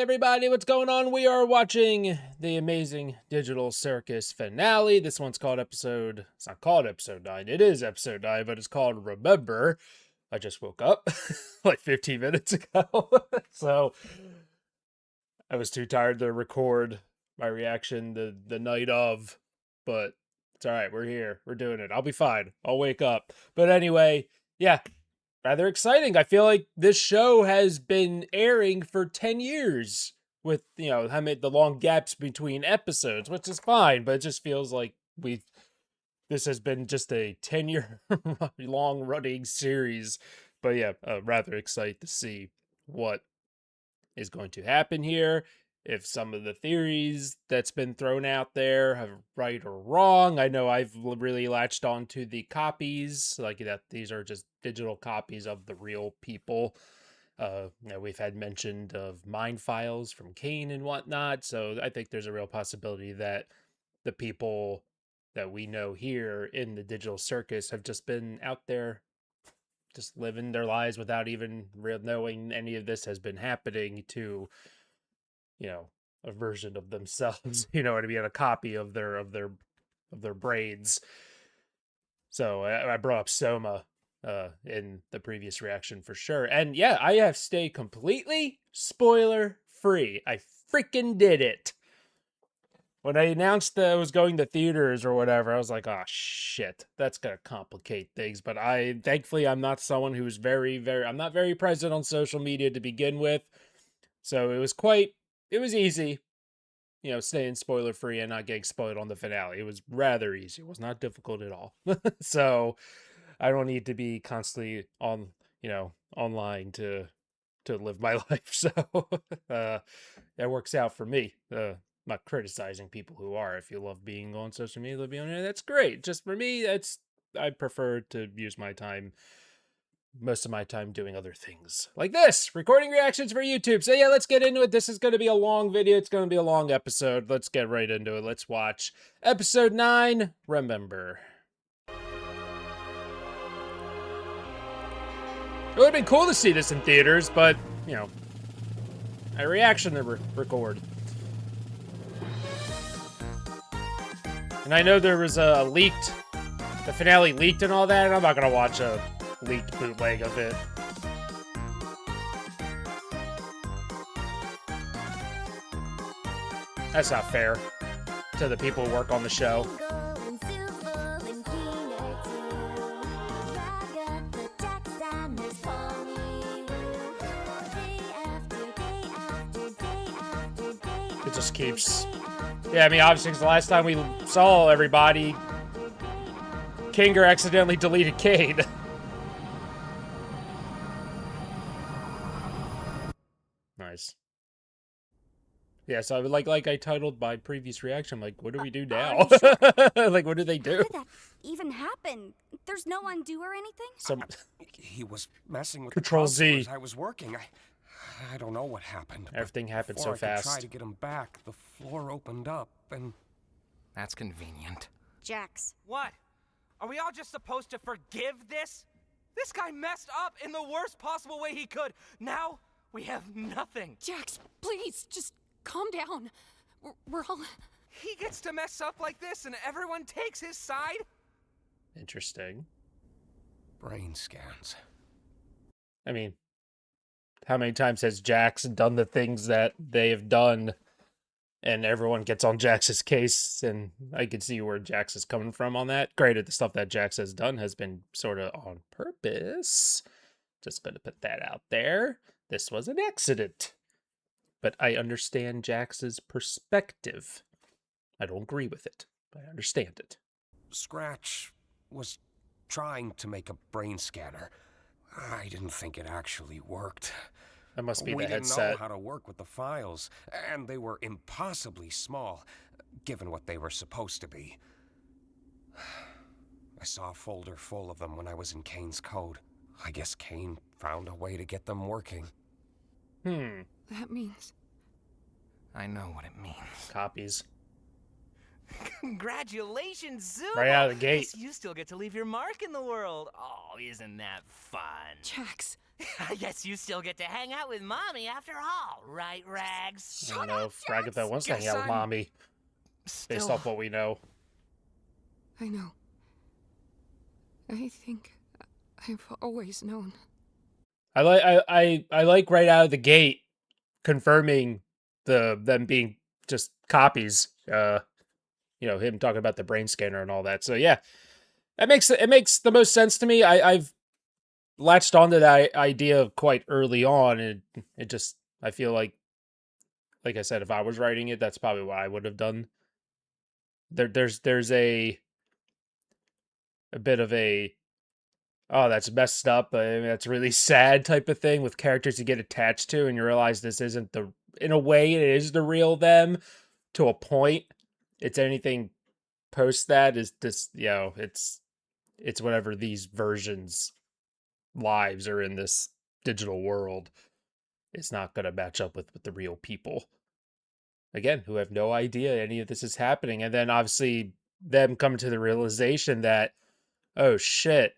everybody, what's going on? We are watching the Amazing Digital Circus finale. This one's called episode, it's not called episode 9, it is episode 9, but it's called Remember. I just woke up like 15 minutes ago, so I was too tired to record my reaction the night of, but it's alright, we're here, we're doing it, I'll be fine, I'll wake up. But anyway, yeah. Rather exciting. I feel like this show has been airing for 10 years with, how many the long gaps between episodes, which is fine, but it just feels like this has been just a 10-year long running series. But yeah, rather excited to see what is going to happen here. If some of the theories that's been thrown out there have right or wrong. I know I've really latched on to the copies, like that these are just digital copies of the real people. We've had mentioned of mind files from Kane and whatnot, so I think there's a real possibility that the people that we know here in the digital circus have just been out there just living their lives without even real knowing any of this has been happening to a version of themselves, you know what I mean, a copy of their brains. So I brought up Soma in the previous reaction for sure. And yeah, I have stayed completely spoiler free. I freaking did it. When I announced that I was going to theaters or whatever, I was like, oh shit, that's gonna complicate things. But thankfully I'm not someone who's I'm not very present on social media to begin with. So it was easy, staying spoiler free and not getting spoiled on the finale. It was rather easy. It was not difficult at all. So I don't need to be constantly online to live my life. So that works out for me. Not criticizing people who are. If you love being on social media, be on there, that's great. Just for me, I prefer to use most of my time doing other things like this, recording reactions for YouTube. So yeah, let's get into it. This is going to be a long video. It's going to be a long episode. Let's get right into it. Let's watch episode 9, Remember. It would have been cool to see this in theaters, but, a reaction to record. And I know there was the finale leaked and all that, and I'm not going to watch a leaked bootleg of it. That's not fair to the people who work on the show. It just keeps... Yeah, I mean, obviously, because the last time we saw everybody, Kinger accidentally deleted Cade. Nice. Yeah, so I would like I titled my previous reaction, like, what do we do now? Sure? Like, what do they do? How did that even happen? There's no undo or anything? He was messing with Control the Z. As I was working. I don't know what happened. Everything happened so fast. Before I could try to get him back, the floor opened up and... That's convenient. Jax. What? Are we all just supposed to forgive this? This guy messed up in the worst possible way he could. Now we have nothing. Jax, please, just calm down. We're all... He gets to mess up like this and everyone takes his side? Interesting. Brain scans. I mean, how many times has Jax done the things that they have done and everyone gets on Jax's case? And I can see where Jax is coming from on that. Granted, the stuff that Jax has done has been sort of on purpose. Just going to put that out there. This was an accident. But I understand Jax's perspective. I don't agree with it, but I understand it. Scratch was trying to make a brain scanner. I didn't think it actually worked. That must be we the headset. We didn't know how to work with the files, and they were impossibly small, given what they were supposed to be. I saw a folder full of them when I was in Kane's code. I guess Kane found a way to get them working. That means... I know what it means. Copies. Congratulations, Zuma! Right out of the gate. Guess you still get to leave your mark in the world. Oh, isn't that fun? Jax. I guess you still get to hang out with Mommy after all, right, Rags? I don't know if Ragatha wants to hang out with Mommy, based off what we know. I know. I think I've always known. I like right out of the gate confirming them being just copies. Him talking about the brain scanner and all that. So yeah, it makes the most sense to me. I've latched onto that idea quite early on, and I feel like I said, if I was writing it, that's probably what I would have done. There's a bit of a, oh, that's messed up, I mean, that's really sad type of thing with characters you get attached to, and you realize this isn't in a way, it is the real them to a point. It's anything post that is this, it's whatever these versions' lives are in this digital world. It's not going to match up with the real people. Again, who have no idea any of this is happening. And then obviously them coming to the realization that, oh shit,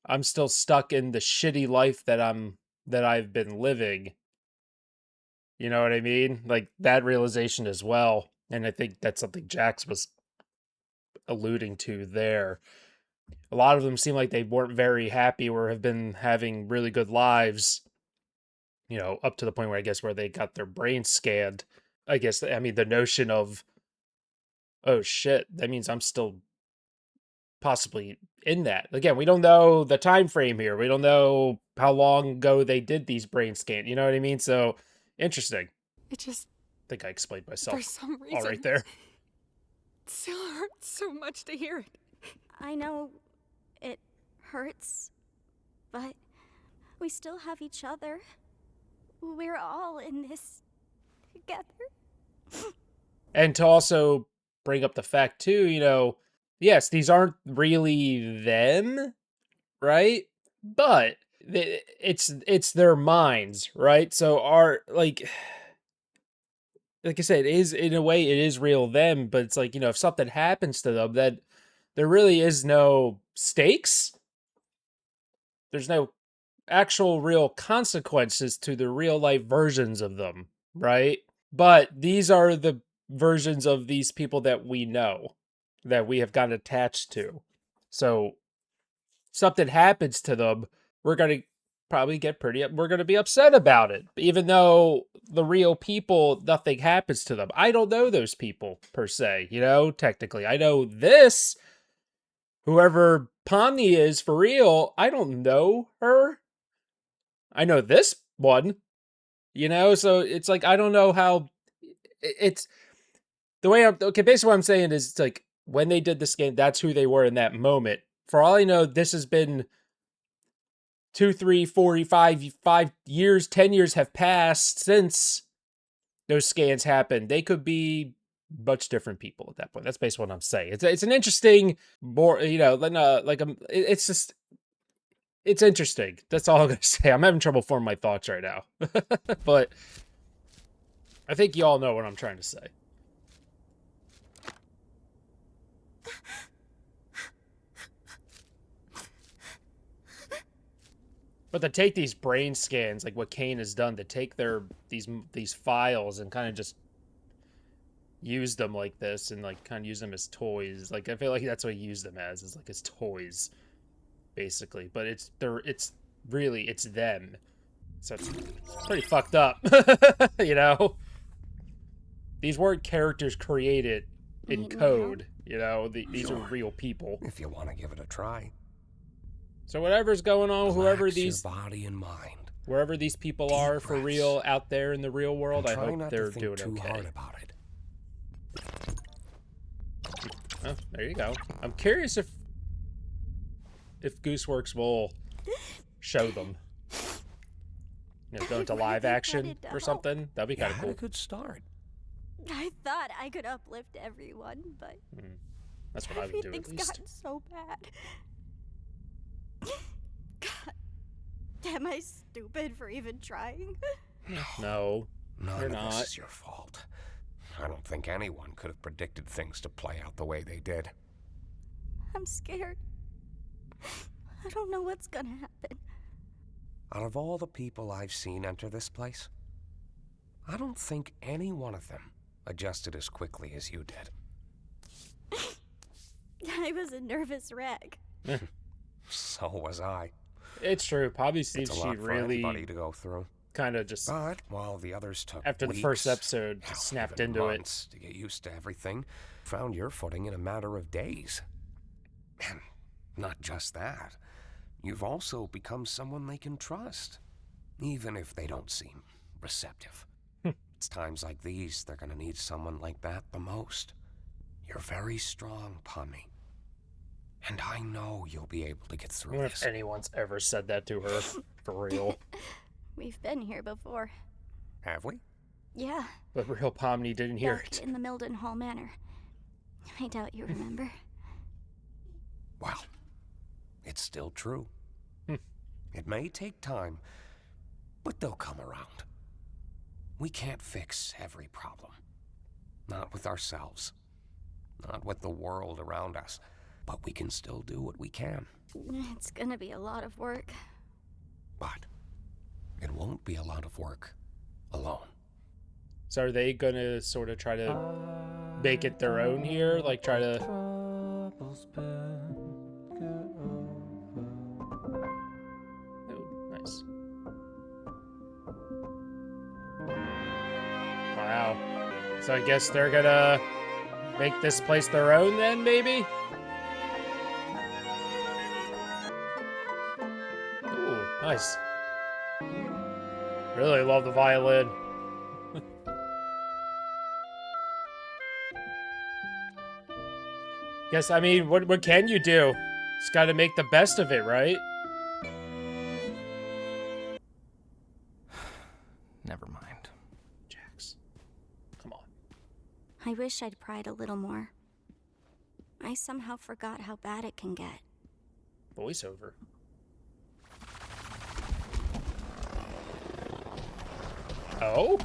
I'm still stuck in the shitty life that I've been living. You know what I mean? Like that realization as well. And I think that's something Jax was alluding to there. A lot of them seem like they weren't very happy or have been having really good lives, up to the point where I guess where they got their brains scanned. I guess, I mean, the notion of, oh shit, that means I'm still possibly in that. Again, we don't know the time frame here. We don't know how long ago they did these brain scans. You know what I mean? So interesting. It just, I think I explained myself for some reason, all right there. it still hurts so much to hear it. I know it hurts, but we still have each other. We're all in this together. And to also bring up the fact too, yes, these aren't really them, right? But it's their minds, right? So like I said, it is, in a way, it is real them, but it's like, if something happens to them, then there really is no stakes. There's no actual real consequences to the real life versions of them, right? But these are the versions of these people that we know, that we have gotten attached to. So something happens to them, we're going to probably we're going to be upset about it. Even though the real people, nothing happens to them. I don't know those people per se, technically. I know this, whoever Pomni is for real, I don't know her. I know this one, so it's like, I don't know how it's the way basically what I'm saying is, it's like when they did the scan, that's who they were in that moment. For all I know, this has been 2, 3, 4, 5 years, 10 years have passed since those scans happened. They could be much different people at that point. That's basically what I'm saying. It's an interesting, more, it's just, it's interesting. That's all I'm going to say. I'm having trouble forming my thoughts right now. But I think you all know what I'm trying to say. But to take these brain scans, like what Kane has done, to take these files and kind of just use them like this, and like kind of use them as toys. Like I feel like that's what he used them as, is like his toys, basically. But it's them. So it's pretty fucked up. These weren't characters created in Need my code. These are real people. If you want to give it a try. So whatever's going on, whoever Relax these your body and mind. wherever these people are for real out there in the real world, I Try hope not they're to think doing too okay. hard about it. Oh, there you go. I'm curious if Gooseworks will show them. Go into live action or something. That'd be kind of Had a cool. good start. I thought I could uplift everyone, but That's what I would do at everything's least. gotten so bad. God, am I stupid for even trying? No, None you're of not. this is your fault. I don't think anyone could have predicted things to play out the way they did. I'm scared. I don't know what's gonna happen. Out of all the people I've seen enter this place, I don't think any one of them adjusted as quickly as you did. I was a nervous wreck. So was I. It's true. Poppy seems It's a she lot for really anybody to go through. kind of just, But while the others took after the first weeks, episode, hell, snapped even into it. months to get used to everything, found your footing in a matter of days. And not just that, you've also become someone they can trust, even if they don't seem receptive. It's times like these they're gonna need someone like that the most. You're very strong, Pomni. And I know you'll be able to get I through wonder this. if anyone's ever said that to her. For real. We've been here before. Have we? Yeah, But real Pomni didn't hear back it. in the Milden Hall Manor. I doubt you remember. Well, it's still true. Hmm. It may take time, but they'll come around. We can't fix every problem. Not with ourselves. Not with the world around us. But we can still do what we can. It's gonna be a lot of work. But it won't be a lot of work alone. So are they gonna sort of try to make it their own here? Like try to... Oh, nice. Wow. So I guess they're gonna make this place their own then, maybe? Ooh, nice. Really love the violin. Guess, I mean, what can you do? Just gotta make the best of it, right? Never mind. Jax. Come on. I wish I'd pried a little more. I somehow forgot how bad it can get. Voiceover. Oh?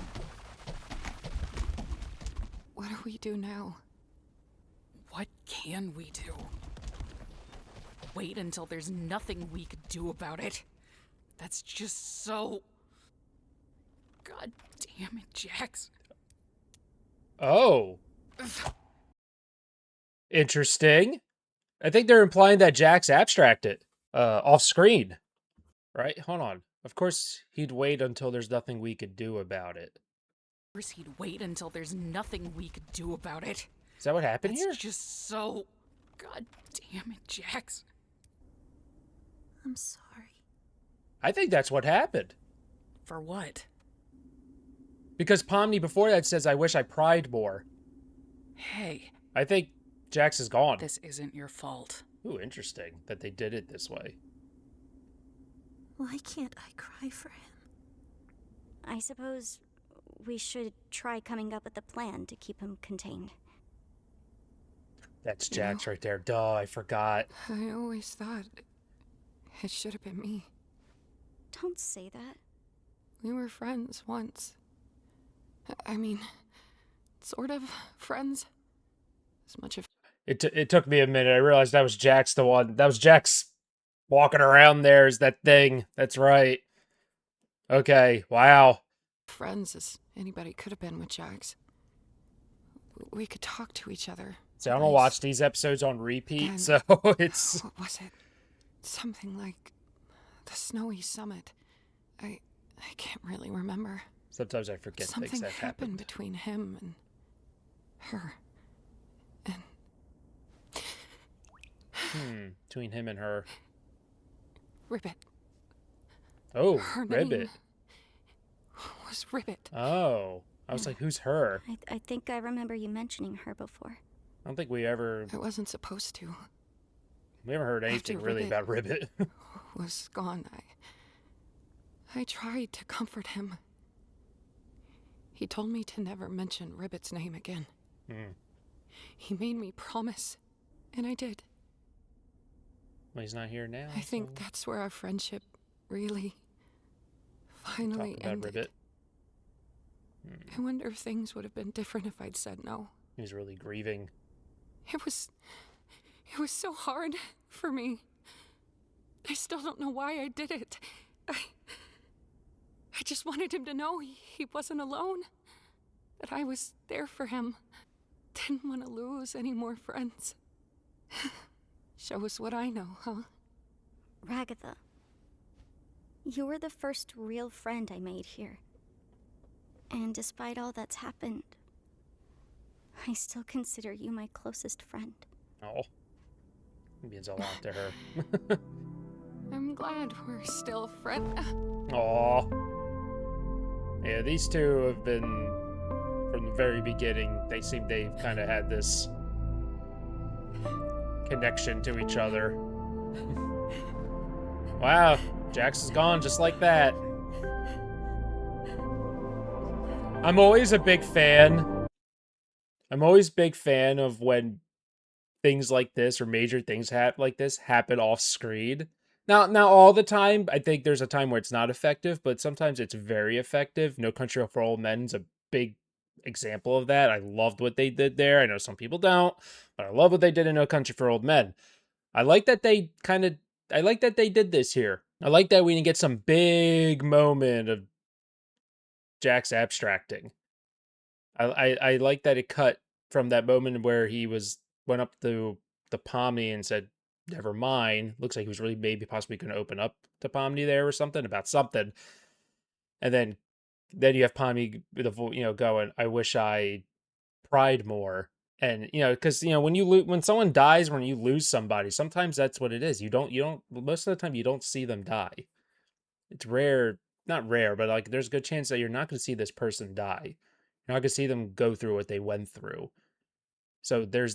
What do we do now? What can we do? Wait until there's nothing we could do about it. That's just so... God damn it, Jax. Oh. Interesting. I think they're implying that Jax abstracted off screen. Right? Hold on. Of course, he'd wait until there's nothing we could do about it. Of course he'd wait until there's nothing we could do about it. Is that what happened That's here? just so... God damn it, Jax. I'm sorry. I think that's what happened. For what? Because Pomni before that says, I wish I pried more. Hey, I think Jax is gone. this isn't your fault. Ooh, interesting that they did it this way. Why can't I cry for him? I suppose we should try coming up with a plan to keep him contained. That's Jax right there. Duh, I forgot. I always thought it should have been me. Don't say that. We were friends once. I mean, sort of friends. As much of It took me a minute. I realized that was Jax the one. That was Jax walking around there is that thing. That's right. Okay, wow. friends as anybody could have been with Jax. We could talk to each other. So I don't watch these episodes on repeat, And- so it's... What was it? Something like the snowy summit. I can't really remember. Sometimes I forget Something things that happened happened. between him and her. And Between him and her. Ribbit. Oh, Her Ribbit. name was Ribbit. Oh. I was like, who's her? I think I remember you mentioning her before. I don't think we ever I wasn't supposed to. heard anything After really Ribbit. about Ribbit. Was gone. I tried to comfort him. He told me to never mention Ribbit's name again. He made me promise, and I did. Well, he's not here now. I think so that's where our friendship really finally talk about ended. Ribbit. I wonder if things would have been different if I'd said no. He's really grieving. It was so hard for me. I still don't know why I did it. I just wanted him to know he wasn't alone. That I was there for him. Didn't want to lose any more friends. Shows what I know, huh? Ragatha, you were the first real friend I made here. And despite all that's happened, I still consider you my closest friend. Oh. It means a lot to her. I'm glad we're still friends. Aw. Yeah, these two have been, from the very beginning, they've kind of had this connection to each other. Wow, Jax is gone just like that. I'm always a big fan of when things like this or major things like this happen off screen. Now all the time, I think there's a time where it's not effective, but sometimes it's very effective. No Country for Old Men's a big example of that. I loved what they did there. I know some people don't, but I love what they did in No Country for Old Men. I like that they did this here. I like that we didn't get some big moment of Jax abstracting. I like that it cut from that moment where he went up to the Pomni and said, never mind. Looks like he was really maybe possibly going to open up to Pomni there or something about something. And then you have Pomni, going, I wish I pried more. And, because, when someone dies, when you lose somebody, sometimes that's what it is. Most of the time you don't see them die. It's rare, not rare, but like there's a good chance that you're not going to see this person die. You're not going to see them go through what they went through. So there's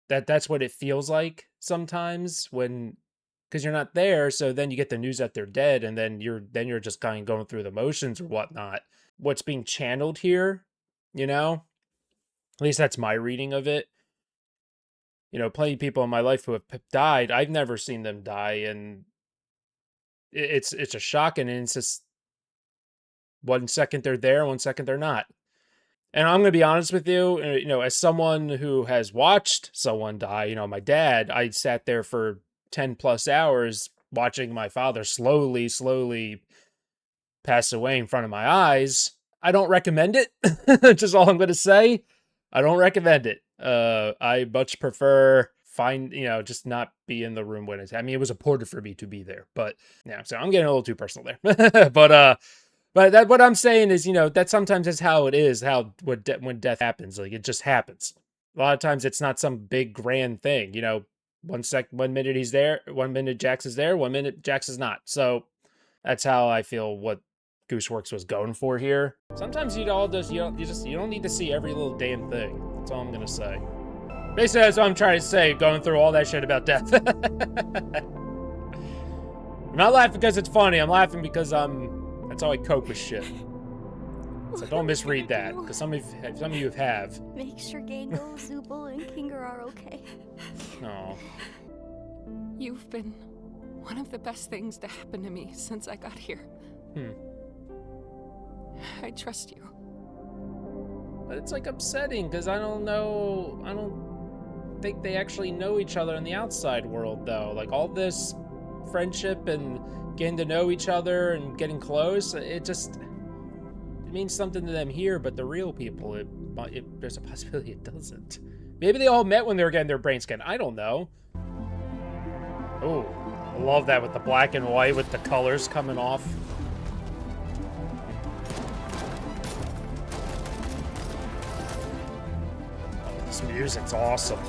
that's what it feels like sometimes because you're not there. So then you get the news that they're dead, and then you're just kind of going through the motions or whatnot. What's being channeled here, at least that's my reading of it. Plenty of people in my life who have died, I've never seen them die, and it's a shock, and it's just 1 second they're there, 1 second they're not. And I'm going to be honest with you, as someone who has watched someone die, my dad, I sat there for 10 plus hours watching my father slowly pass away in front of my eyes. I don't recommend it. Just all I'm going to say. I don't recommend it. I much prefer just not be in the room when it's, it was important for me to be there, but yeah, so I'm getting a little too personal there. But what I'm saying is, that sometimes is how it is, when death happens. Like, it just happens. A lot of times it's not some big grand thing. 1 minute he's there, 1 minute Jax is there, 1 minute Jax is not. So that's how I feel what Gooseworks was going for here. Sometimes you don't need to see every little damn thing. That's all I'm gonna say. Basically, that's what I'm trying to say, going through all that shit about death. I'm not laughing because it's funny. I'm laughing because that's how I cope with shit. So don't misread that, because some of you have. Make sure Gango, Zubul, and Kinger are okay. Oh. You've been one of the best things to happen to me since I got here. I trust you. But it's like upsetting, because I don't think they actually know each other in the outside world, though. Like, all this friendship and getting to know each other and getting close, it means something to them here, but the real people, there's a possibility it doesn't. Maybe they all met when they were getting their brain scanned. I don't know. Oh, I love that with the black and white with the colors coming off. Oh, this music's awesome.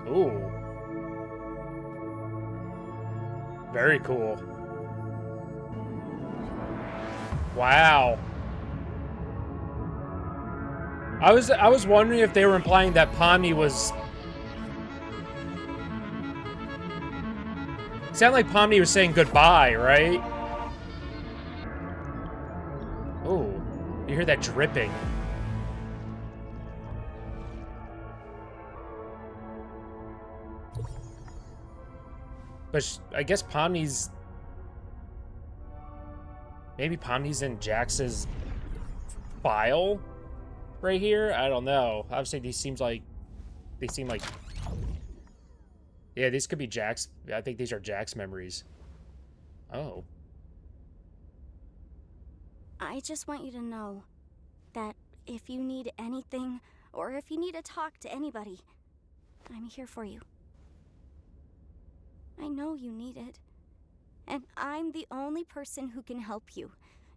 Ooh. Very cool. Wow. I was wondering if they were implying that Pomni was... It sounded like Pomni was saying goodbye, right? Oh, you hear that dripping. But I guess Pomni's... Maybe Pomni's in Jax's file right here? I don't know. Obviously, these seem like... Yeah, these could be Jax. I think these are Jax memories. Oh. I just want you to know that if you need anything, or if you need to talk to anybody, I'm here for you. I know you need it. And I'm the only person who can help you.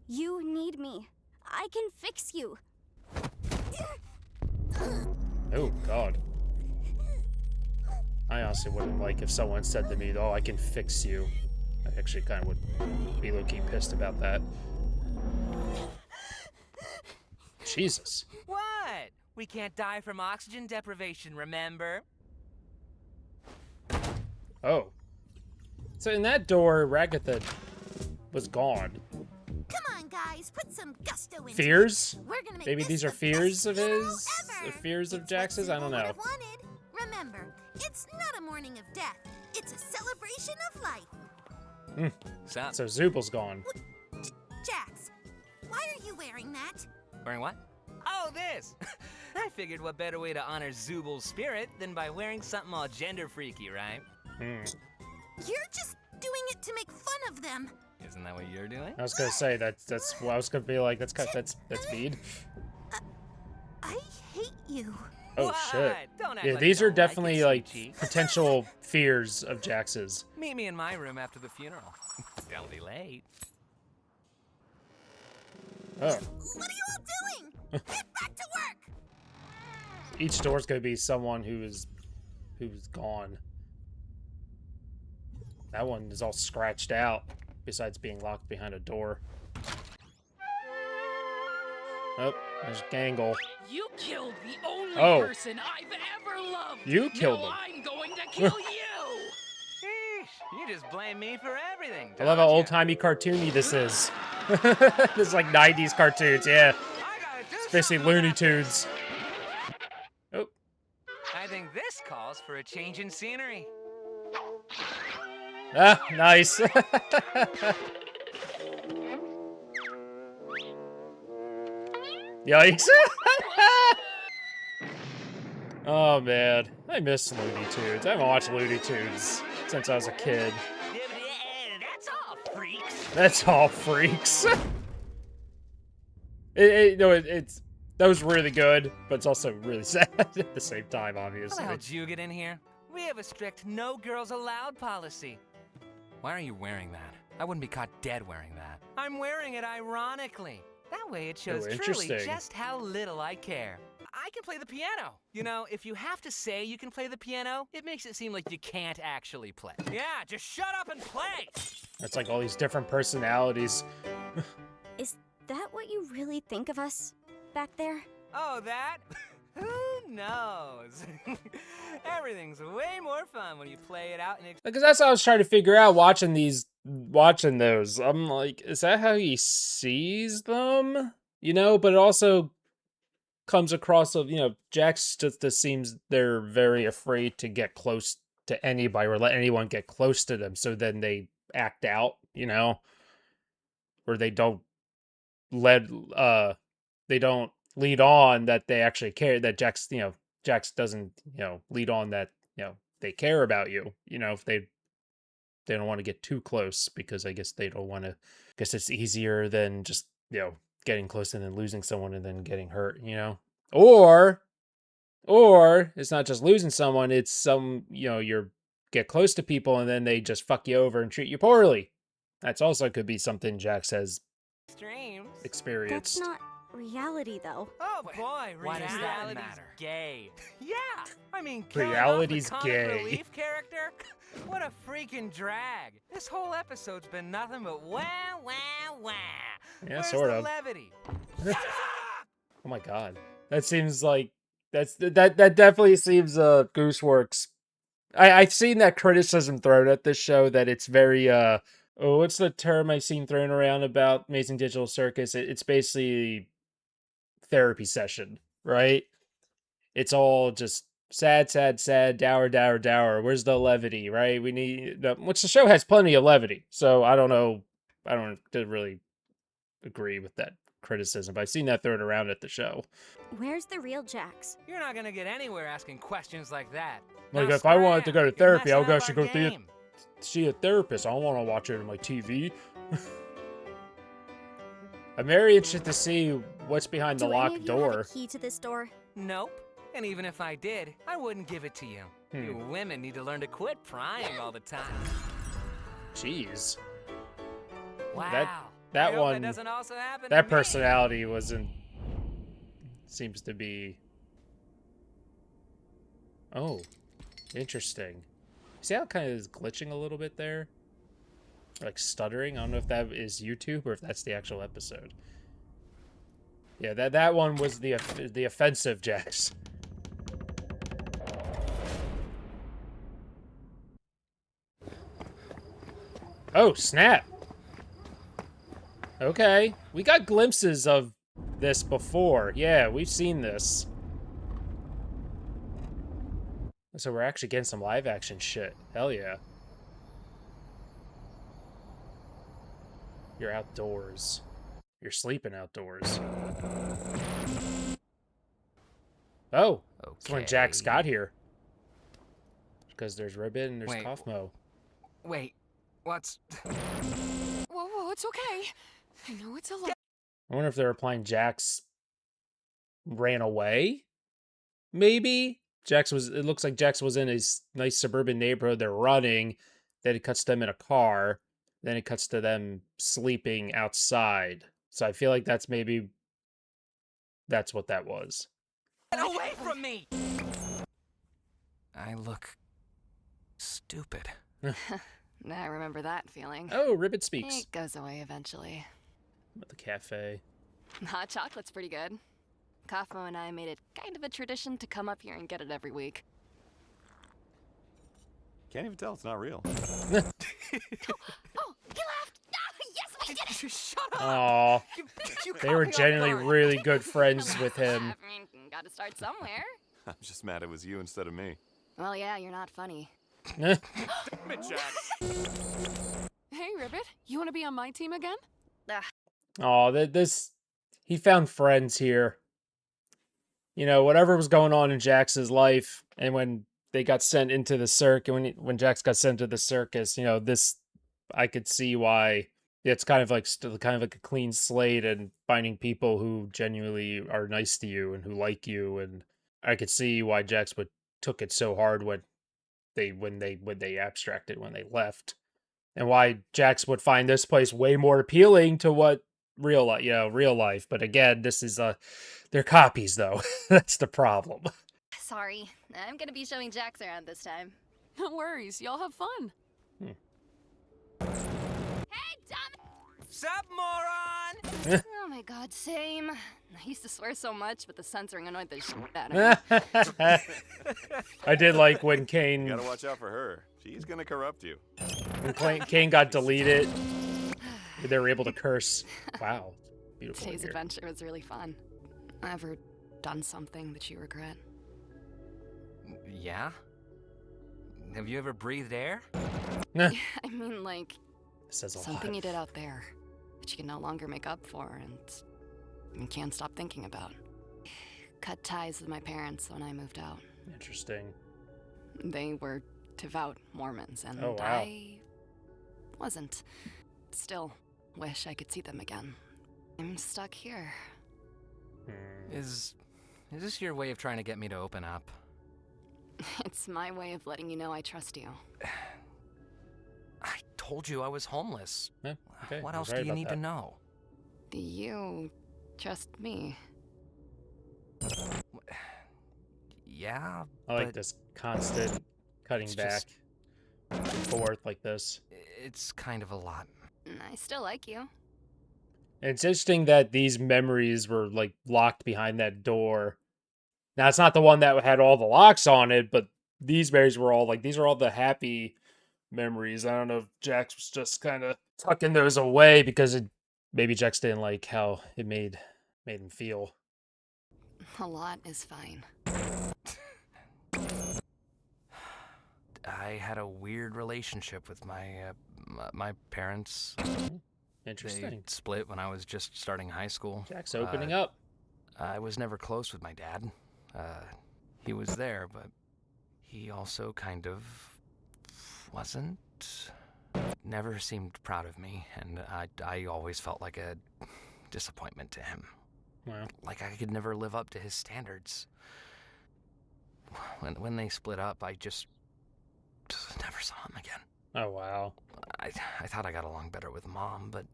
You need me. I can fix you. Oh, God. I honestly wouldn't like if someone said to me, oh, I can fix you. I actually kind of would be low-key pissed about that. Jesus. What? We can't die from oxygen deprivation, remember? Oh. So in that door, Ragatha was gone. Come on, guys, put some gusto into Fears? it. We're gonna make Maybe this these are the fears best of funeral his? ever. Or fears of It's what Jax's? I don't Zubul know. would have wanted. Remember, it's not a mourning of death. It's a celebration of life. Sup? So Zubal's gone. Jax, why are you wearing that? Wearing what? Oh, this! I figured what better way to honor Zubal's spirit than by wearing something all gender freaky, right? You're just doing it to make fun of them. Isn't that what you're doing? I was gonna say that's what I was gonna be like. That's feed. I hate you. Oh What? shit. Don't act Yeah, like these you are don't like definitely it, like Chi-Chi. potential fears of Jax's. Meet me in my room after the funeral. Don't be late. Oh, What are you all doing? Get back to work. each door's gonna be someone who's gone. That one is all scratched out. Besides being locked behind a door. Oh, there's Gangle. You killed the only Oh. person I've ever loved. You killed now him. I'm going to kill you. Sheesh, you just blame me for everything. I love how don't ya? old-timey cartoony this is. This is like 90s cartoons, yeah. I gotta do It's basically something Looney about this. Tunes. Oh, I think this calls for a change in scenery. ah, nice. Yikes. Oh, man. I miss Looney Tunes. I haven't watched Looney Tunes since I was a kid. That's all, freaks. That's all, freaks. It's that was really good, but it's also really sad at the same time, How obviously. the hell did you get in here? We have a strict no girls allowed policy. Why are you wearing that? I wouldn't be caught dead wearing that. I'm wearing it ironically. That way it shows truly interesting. just how little I care. I can play the piano. You know, if you have to say you can play the piano, it makes it seem like you can't actually play. Yeah, just shut up and play! It's like all these different personalities. Is that what you really think of us back there? Oh, that? Who knows? Everything's way more fun when you play it out in Because that's what I was trying to figure out watching those. I'm like, is that how he sees them? You know, but it also comes across of, Jax just seems they're very afraid to get close to anybody or let anyone get close to them. So then they act out, where they don't lead on that they actually care, that Jax doesn't, lead on that, they care about you, if they don't want to get too close because I guess they don't want to, I guess it's easier than just, getting close and then losing someone and then getting hurt, or it's not just losing someone, it's you're get close to people and then they just fuck you over and treat you poorly. That's also could be something Jax has streams. experienced. That's not reality, though. Oh boy, Why does that reality's matter? gay. Yeah, I mean, killing Reality's off the comic gay. relief character? What a freaking drag. This whole episode's been nothing but wah, wah, wah. Yeah, Where's sort the of. levity? Oh my god. That seems like that definitely seems Gooseworks. I've seen that criticism thrown at this show that it's very what's the term I've seen thrown around about Amazing Digital Circus? It's basically therapy session, right? It's all just sad, sad, sad, dour, dour, dour. Where's the levity, right? We need, which the show has plenty of levity. So I don't know. I don't really agree with that criticism, but I've seen that thrown around at the show. Where's the real Jax? You're not gonna get anywhere asking questions like that. Like, Now if I wanted to scram. go to You're therapy, I messing would up actually our go through game. see a therapist. I don't want to watch it on my TV. I'm very interested to see what's behind the Do any locked of you have door. a key to this door? Nope. And even if I did, I wouldn't give it to you. You women need to learn to quit prying all the time. Jeez. Wow. that I hope one- That doesn't also happen That to me. personality wasn't. Seems to be. Oh, interesting. See how it kind of is glitching a little bit there? Like stuttering? I don't know if that is YouTube or if that's the actual episode. Yeah, that one was the offensive Jax. Oh, snap. Okay. We got glimpses of this before. Yeah, we've seen this. So we're actually getting some live action shit. Hell yeah. You're outdoors. You're sleeping outdoors. Oh, that's when Jax Okay. got here. Because there's Ribbit and there's Wait. Kaufmo. Wait, what's... Whoa, it's okay. I know it's a lot. I wonder if they're implying Jax ran away? Maybe? It looks like Jax was in his nice suburban neighborhood. They're running. Then it cuts to them in a car. Then it cuts to them sleeping outside. So I feel like that's what that was. Get away from me! I look... stupid. I remember that feeling. Oh, Ribbit speaks. It goes away eventually. At the cafe. Hot chocolate's pretty good. Kaufmo and I made it kind of a tradition to come up here and get it every week. Can't even tell it's not real. Oh, he laughed! Yes, we did it! Shut up! Aw. You They caught were me off genuinely guard. really good friends with him. I mean, gotta start somewhere. I'm just mad it was you instead of me. Well, yeah, you're not funny. Damn it, Jax. Hey, Ribbit, you want to be on my team again? Aw, he found friends here. You know, whatever was going on in Jax's life, and when they got sent into the circus, when Jax got sent to the circus, you know, I could see why it's kind of like a clean slate and finding people who genuinely are nice to you and who like you, and I could see why Jax took it so hard when they abstracted when they left, and why Jax would find this place way more appealing to what real life. But again, this is they're copies though. That's the problem. Sorry, I'm gonna be showing Jax around this time. No worries, y'all have fun. Hey, dumb! Sup, moron? Oh my god, same. I used to swear so much, but the censoring annoyed the shit out of me. I did like when You Kane gotta watch out for her. She's gonna corrupt you. Kane got deleted. They were able to curse. Wow, beautiful. Today's here. adventure was really fun. Ever done something that you regret? Yeah? Have you ever breathed air? I mean, like, Says a something lot. you did out there that you can no longer make up for and can't stop thinking about. Cut ties with my parents when I moved out. Interesting. They were devout Mormons, and Oh, wow. I wasn't. Still, wish I could see them again. I'm stuck here. Is this your way of trying to get me to open up? It's my way of letting you know I trust you. I told you I was homeless. Yeah, okay, What I else was do right you about need that. to know? Do you trust me? Yeah, I like but this constant cutting it's back just- and forth like this. it's kind of a lot. I still like you. And it's interesting that these memories were like locked behind that door. Now it's not the one that had all the locks on it, but these memories were all these are all the happy memories. I don't know if Jax was just kind of tucking those away because maybe Jax didn't like how it made him feel. A lot is fine. I had a weird relationship with my parents. They Interesting. split when I was just starting high school. Jack's opening up. I was never close with my dad. He was there, but he also kind of wasn't. Never seemed proud of me, and I always felt like a disappointment to him. Wow. Like I could never live up to his standards. When they split up, I just never saw him again. Oh, wow. I thought I got along better with Mom, but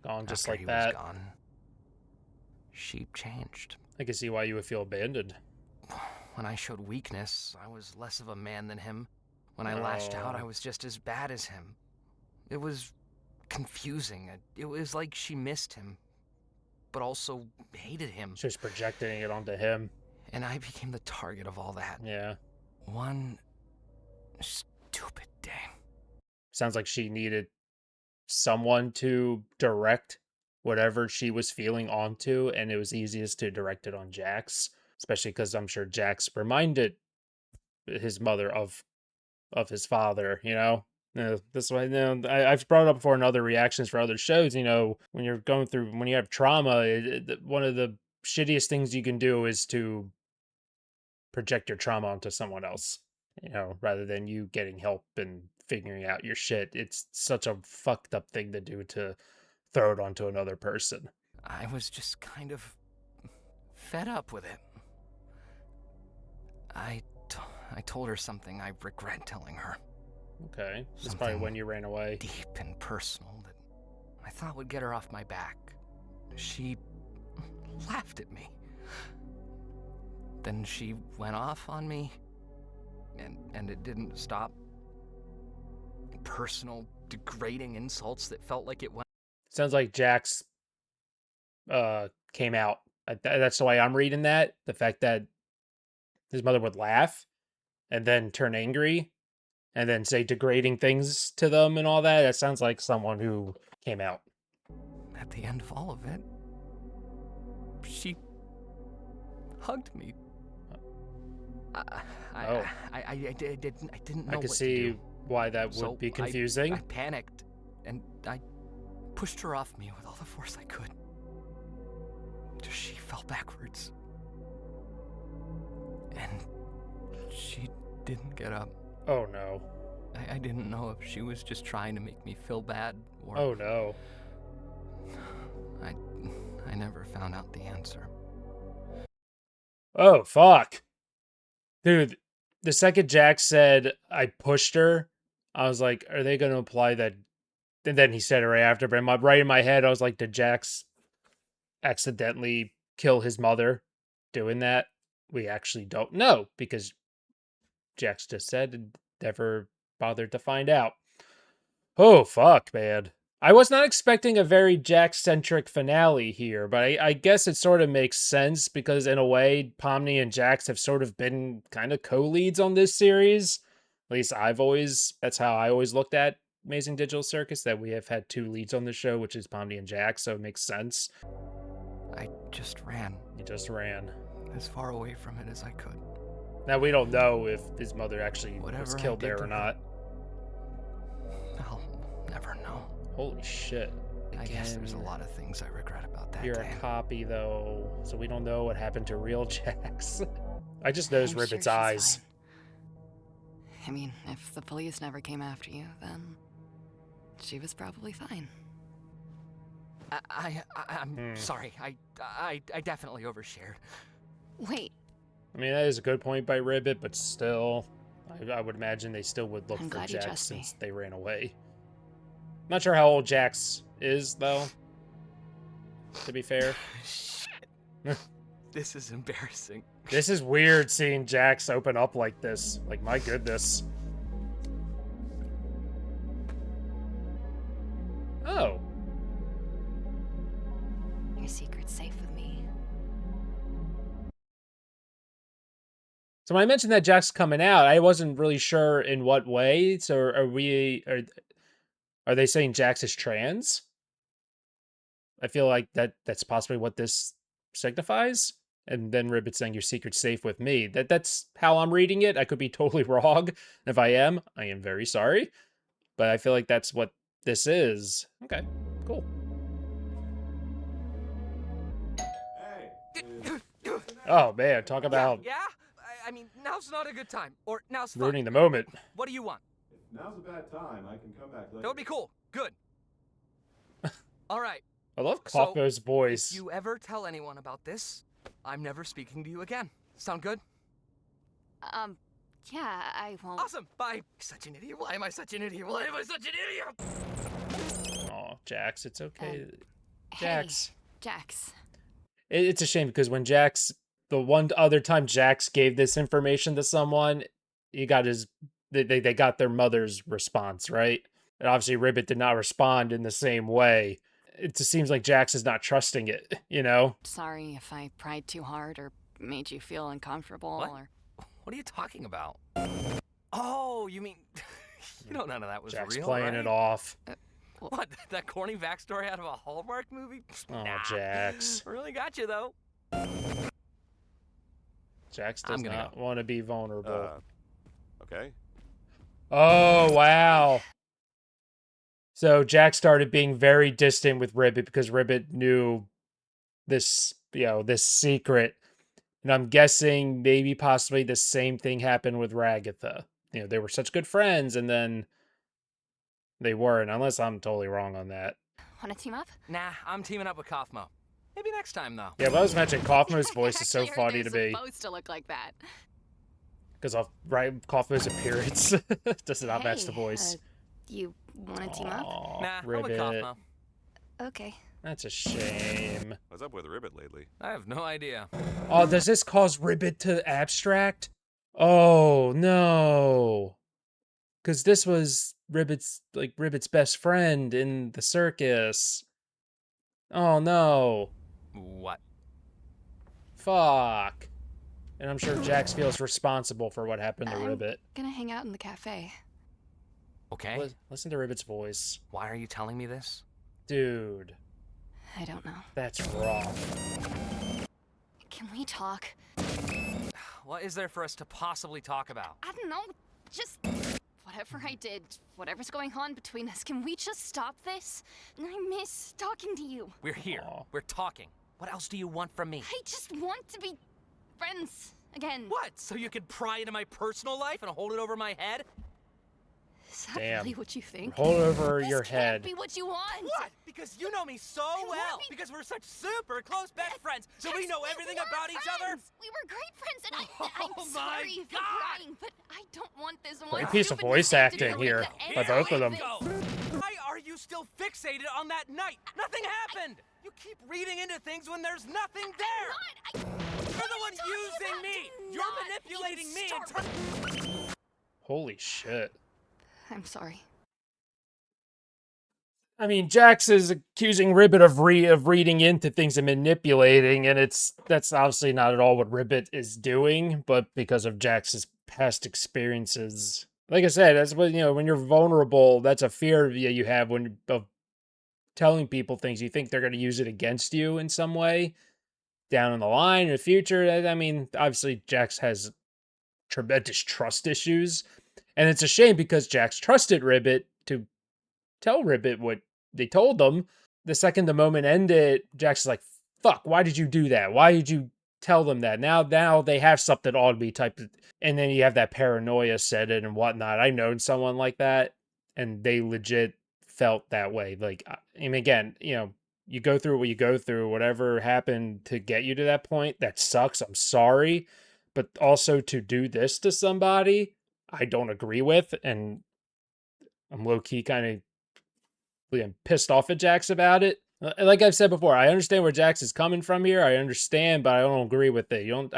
Gone just after like he that. was gone, she changed. I can see why you would feel abandoned. When I showed weakness, I was less of a man than him. When I lashed out, I was just as bad as him. It was confusing. It was like she missed him, but also hated him. She was projecting it onto him. And I became the target of all that. Yeah. One stupid day. Sounds like she needed someone to direct whatever she was feeling onto, and it was easiest to direct it on Jax, especially because I'm sure Jax reminded his mother of his father, you know. This way, I've brought it up before in other reactions for other shows. You know, when you're going through, when you have trauma, one of the shittiest things you can do is to project your trauma onto someone else, you know, rather than you getting help and figuring out your shit. It's such a fucked up thing to do, to throw it onto another person. I was just kind of fed up with it. I told her something I regret telling her. Okay. This is probably when you ran away. Deep and personal that I thought would get her off my back. She laughed at me. Then she went off on me, and it didn't stop. Personal, degrading insults that felt like it went. Sounds like Jax came out. That's the way I'm reading that. The fact that his mother would laugh and then turn angry and then say degrading things to them and all that. That sounds like someone who came out. At the end of all of it, she hugged me. I didn't know I could what see to do. why that So would be confusing. I panicked, and I pushed her off me with all the force I could. She fell backwards. And she didn't get up. Oh no. I didn't know if she was just trying to make me feel bad or... Oh no. I never found out the answer. Oh fuck. Dude, the second Jax said I pushed her, I was like, are they going to imply that? And then he said it right after, but right in my head, I was like, did Jax accidentally kill his mother doing that? We actually don't know, because Jax just said and never bothered to find out. Oh, fuck, man. I was not expecting a very Jax-centric finale here, but I guess it sort of makes sense because, in a way, Pomni and Jax have sort of been kind of co-leads on this series. At least that's how I always looked at Amazing Digital Circus, that we have had two leads on the show, which is Pomni and Jax, so it makes sense. I just ran. He just ran. As far away from it as I could. Now, we don't know if his mother actually was Whatever killed I did there to or her, not. I'll never know. Holy shit. I guess there's a lot of things I regret about that You're day. a copy, though, so we don't know what happened to real Jax. I just noticed I'm Ribbit's sure she's eyes. fine. I mean, if the police never came after you, then she was probably fine. I'm sorry. I definitely overshared. Wait, I mean, that is a good point by Ribbit, but still, I would imagine they still would look I'm for glad you Jax trust me. since they ran away. Not sure how old Jax is, though, to be fair. This is embarrassing. This is weird seeing Jax open up like this. Like, my goodness. Oh. your secret's safe with me. So when I mentioned that Jack's coming out, I wasn't really sure in what way. So are they saying Jax is trans? I feel like that's possibly what this signifies. And then Ribbit saying your secret's safe with me. That's how I'm reading it. I could be totally wrong. If I am very sorry. But I feel like that's what this is. Okay, cool. Oh man, talk about Yeah? I mean, now's not a good time. Or now's fine. ruining the moment. What do you want? If now's a bad time, I can come back later. That would be cool. Good. All right. I love So, Kaufmo's voice. If you ever tell anyone about this, I'm never speaking to you again. Sound good? Yeah, I won't. Awesome. Bye. Such an idiot. Why am I such an idiot? Why am I such an idiot? Oh, Jax, it's okay. Hey, Jax. Jax. It's a shame because when Jax, the one other time Jax gave this information to someone, he got they got their mother's response, right? And obviously Ribbit did not respond in the same way. It just seems like Jax is not trusting it, you know? Sorry if I pried too hard or made you feel uncomfortable What? or... What are you talking about? Oh, you mean... you know none of that was Jax real, playing right? it off. What? That corny backstory out of a Hallmark movie? Oh, Nah. Jax. Really got you, though. Jax does I'm gonna not want to be vulnerable. Okay. Oh, wow. So Jack started being very distant with Ribbit because Ribbit knew this, this secret. And I'm guessing maybe possibly the same thing happened with Ragatha. They were such good friends and then they weren't, unless I'm totally wrong on that. Want to team up? Nah, I'm teaming up with Kaufmo. Maybe next time, though. Yeah, but I was mentioning Kaufmo's voice is so Actually heard funny to they're me. supposed to look like that. Because of Kaufmo's appearance does not match the Hey, voice. You want to team up? Aw, Nah, I'm Ribbit. with Kaufmo. Okay. That's a shame. What's up with Ribbit lately? I have no idea. Oh, does this cause Ribbit to abstract? Oh, no. Because this was Ribbit's best friend in the circus. Oh, no. What? Fuck. And I'm sure Jax feels responsible for what happened to I'm Ribbit. gonna hang out in the cafe. Okay. Listen to Ribbit's voice. Why are you telling me this? Dude, I don't know. that's rough. Can we talk? What is there for us to possibly talk about? I don't know. Just whatever I did, whatever's going on between us, can we just stop this? I miss talking to you. We're here. Aw. We're talking. What else do you want from me? I just want to be friends again. What? So you can pry into my personal life and hold it over my head? Is that Damn. really what you think? Hold over This your can't head. be what you want. What? Because you know me so I wanna well. be- Because we're such super close best friends. So we Jax, know everything were about each other. friends. We were great friends, and Oh I'm my sorry for God. crying, but I don't want this Great one piece of stupid voice mistake to acting be here the by end both of them. it. Why are you still fixated on that night? Nothing happened. You keep reading into things when there's nothing there. You're the one using me. You're manipulating me. And Holy shit. I'm sorry. I mean, Jax is accusing Ribbit of reading into things and manipulating, and that's obviously not at all what Ribbit is doing, but because of Jax's past experiences. Like I said, that's what, when you're vulnerable, that's a fear you have of telling people things. You think they're going to use it against you in some way down in the line in the future. I mean, obviously Jax has tremendous trust issues, and it's a shame because Jax trusted Ribbit to tell Ribbit what they told them. The second the moment ended, Jax is like, fuck, why did you do that? Why did you tell them that? Now they have something on me type of, and then you have that paranoia set in and whatnot. I known someone like that, and they legit felt that way. Like, I mean, again, you go through what you go through, whatever happened to get you to that point, that sucks. I'm sorry. But also to do this to somebody, I don't agree with, and I'm low key kind of pissed off at Jax about it. Like I've said before, I understand where Jax is coming from here. I understand, but I don't agree with it. You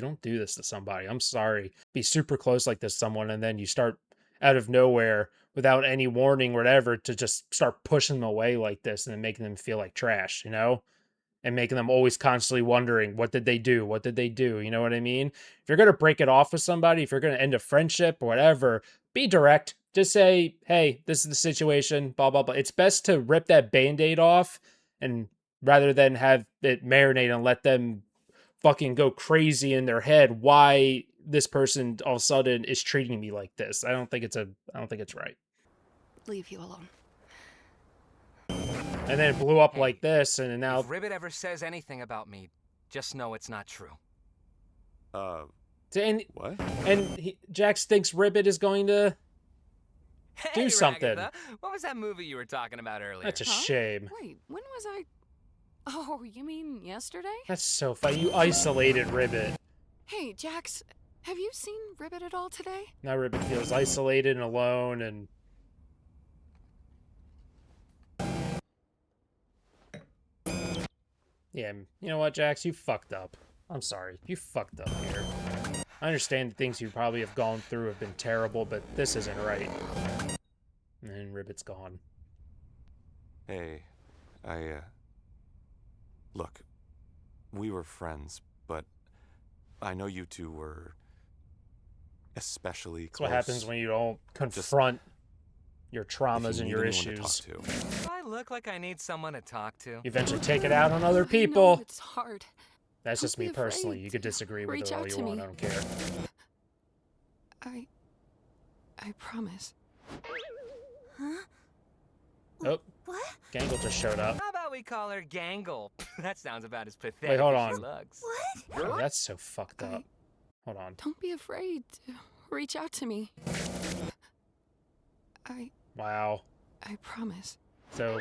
don't do this to somebody. I'm sorry. Be super close like this to someone, and then you start out of nowhere without any warning or whatever to just start pushing them away like this and then making them feel like trash, and making them always constantly wondering, what did they do? What did they do? You know what I mean? If you're going to break it off with somebody, if you're going to end a friendship or whatever, be direct. Just say, hey, this is the situation, blah, blah, blah. It's best to rip that Band-Aid off and rather than have it marinate and let them fucking go crazy in their head why this person all of a sudden is treating me like this. I don't think it's right. Leave you alone. And then it blew up Hey, like this, and now If Ribbit ever says anything about me, just know it's not true. and What? Jax thinks Ribbit is going to Hey, do something. Ragatha, what was that movie you were talking about earlier? That's a Huh? shame. Wait, when was I? Oh, you mean yesterday? That's so funny. You isolated Ribbit. Hey, Jax, have you seen Ribbit at all today? Now Ribbit feels isolated and alone, and yeah, you know what, Jax? You fucked up. I'm sorry. You fucked up here. I understand the things you probably have gone through have been terrible, but this isn't right. And Ribbit's gone. Hey, look, we were friends, but I know you two were especially That's close. what happens when you don't confront your traumas and your issues. To. Do I look like I need someone to talk to? You eventually take it out on other I people. know it's hard. That's Don't just me be personally. afraid You could to disagree with reach it all out you to want. me. I don't care. I promise. Huh? Oh, What? Gangle just showed up. How about we call her Gangle? That sounds about as pathetic Wait, hold as she on. looks. What? Oh, that's so fucked up. Hold on. Don't be afraid to reach out to me. Wow. I promise. So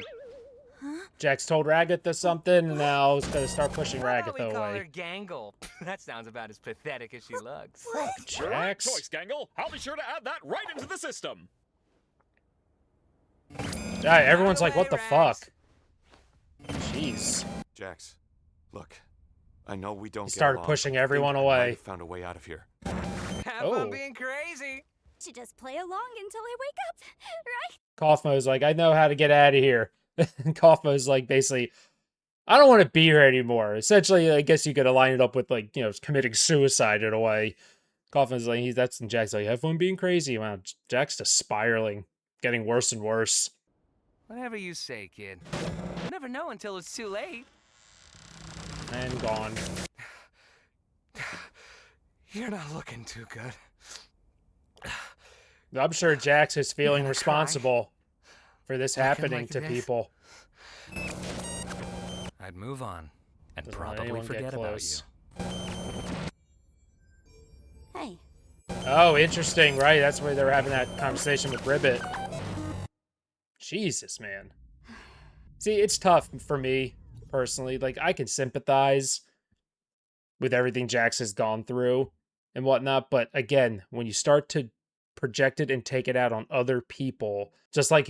Huh? Jax told Ragatha something, and now he's gonna start pushing How about Ragatha we call her away. Gangle? That sounds about as pathetic as she looks. Fuck Your right Jax. choice, Gangle. I'll be sure to add that right into the system. Yeah, everyone's like, Out what of the the way, Rags. fuck? Jeez. Jax, look, I know we don't He get started along, pushing but I think everyone I might away. have found a way out of here. Have Oh. fun being crazy. Should just play along until I wake up, right? Kaufmo's like, I know how to get out of here. Kaufmo's like, basically, I don't want to be here anymore. Essentially, I guess you could align it up with, like, you know, committing suicide in a way. Kaufman's like, and Jack's like, have fun being crazy. Wow, Jack's just spiraling, getting worse and worse. Whatever you say, kid. You never know until it's too late. And gone. You're not looking too good. I'm sure Jax is feeling gonna responsible for this Looking happening like to this? people. I'd move on and Doesn't let probably anyone get forget about you. close. Hey, Oh, interesting, right? That's where they were having that conversation with Ribbit. Jesus, man. See, it's tough for me, personally. Like, I can sympathize with everything Jax has gone through and whatnot, but again, when you start to project it and take it out on other people, just like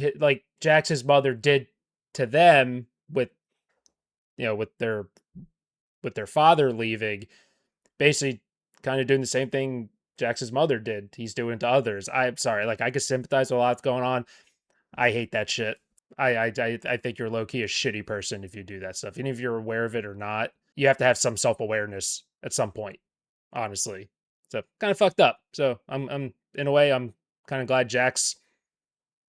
Jax's mother did to them with, you know, with their father leaving, basically kind of doing the same thing Jax's mother did. He's doing to others. I'm sorry, like, I could sympathize with a lot that's going on. I hate that shit. I think you're low key a shitty person if you do that stuff. Even if you're aware of it or not, you have to have some self awareness at some point. Honestly, so kind of fucked up. So I'm in a way I'm kind of glad Jax,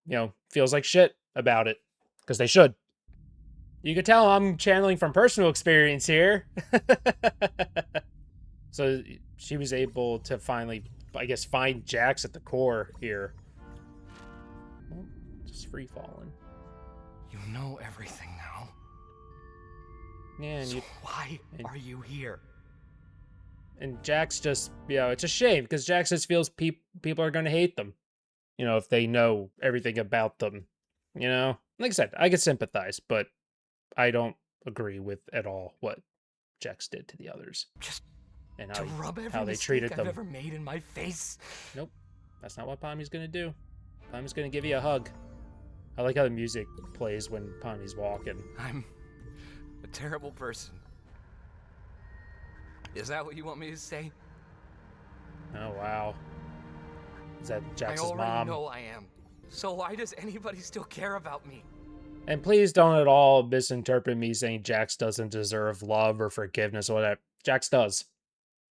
you know, feels like shit about it, because they should. You could tell I'm channeling from personal experience here. So she was able to finally, I guess, find Jax at the core here. Oh, just free falling. You know everything now. Yeah, and So you why are you here? and Jax just, you know, it's a shame because Jax just feels people are going to hate them, you know, if they know everything about them, you know. Like I said, I can sympathize, but I don't agree with at all what Jax did to the others Just and to rub every how they mistake treated I've them. ever made in my face. Nope, that's not what Pami's going to do. Pami's going to give you a hug. I like how the music plays when Pami's walking. I'm a terrible person. Is that what you want me to say? Oh, wow. Is that I Jax's already mom? know I am. So why does anybody still care about me? And please don't at all misinterpret me saying Jax doesn't deserve love or forgiveness or whatever. Jax does.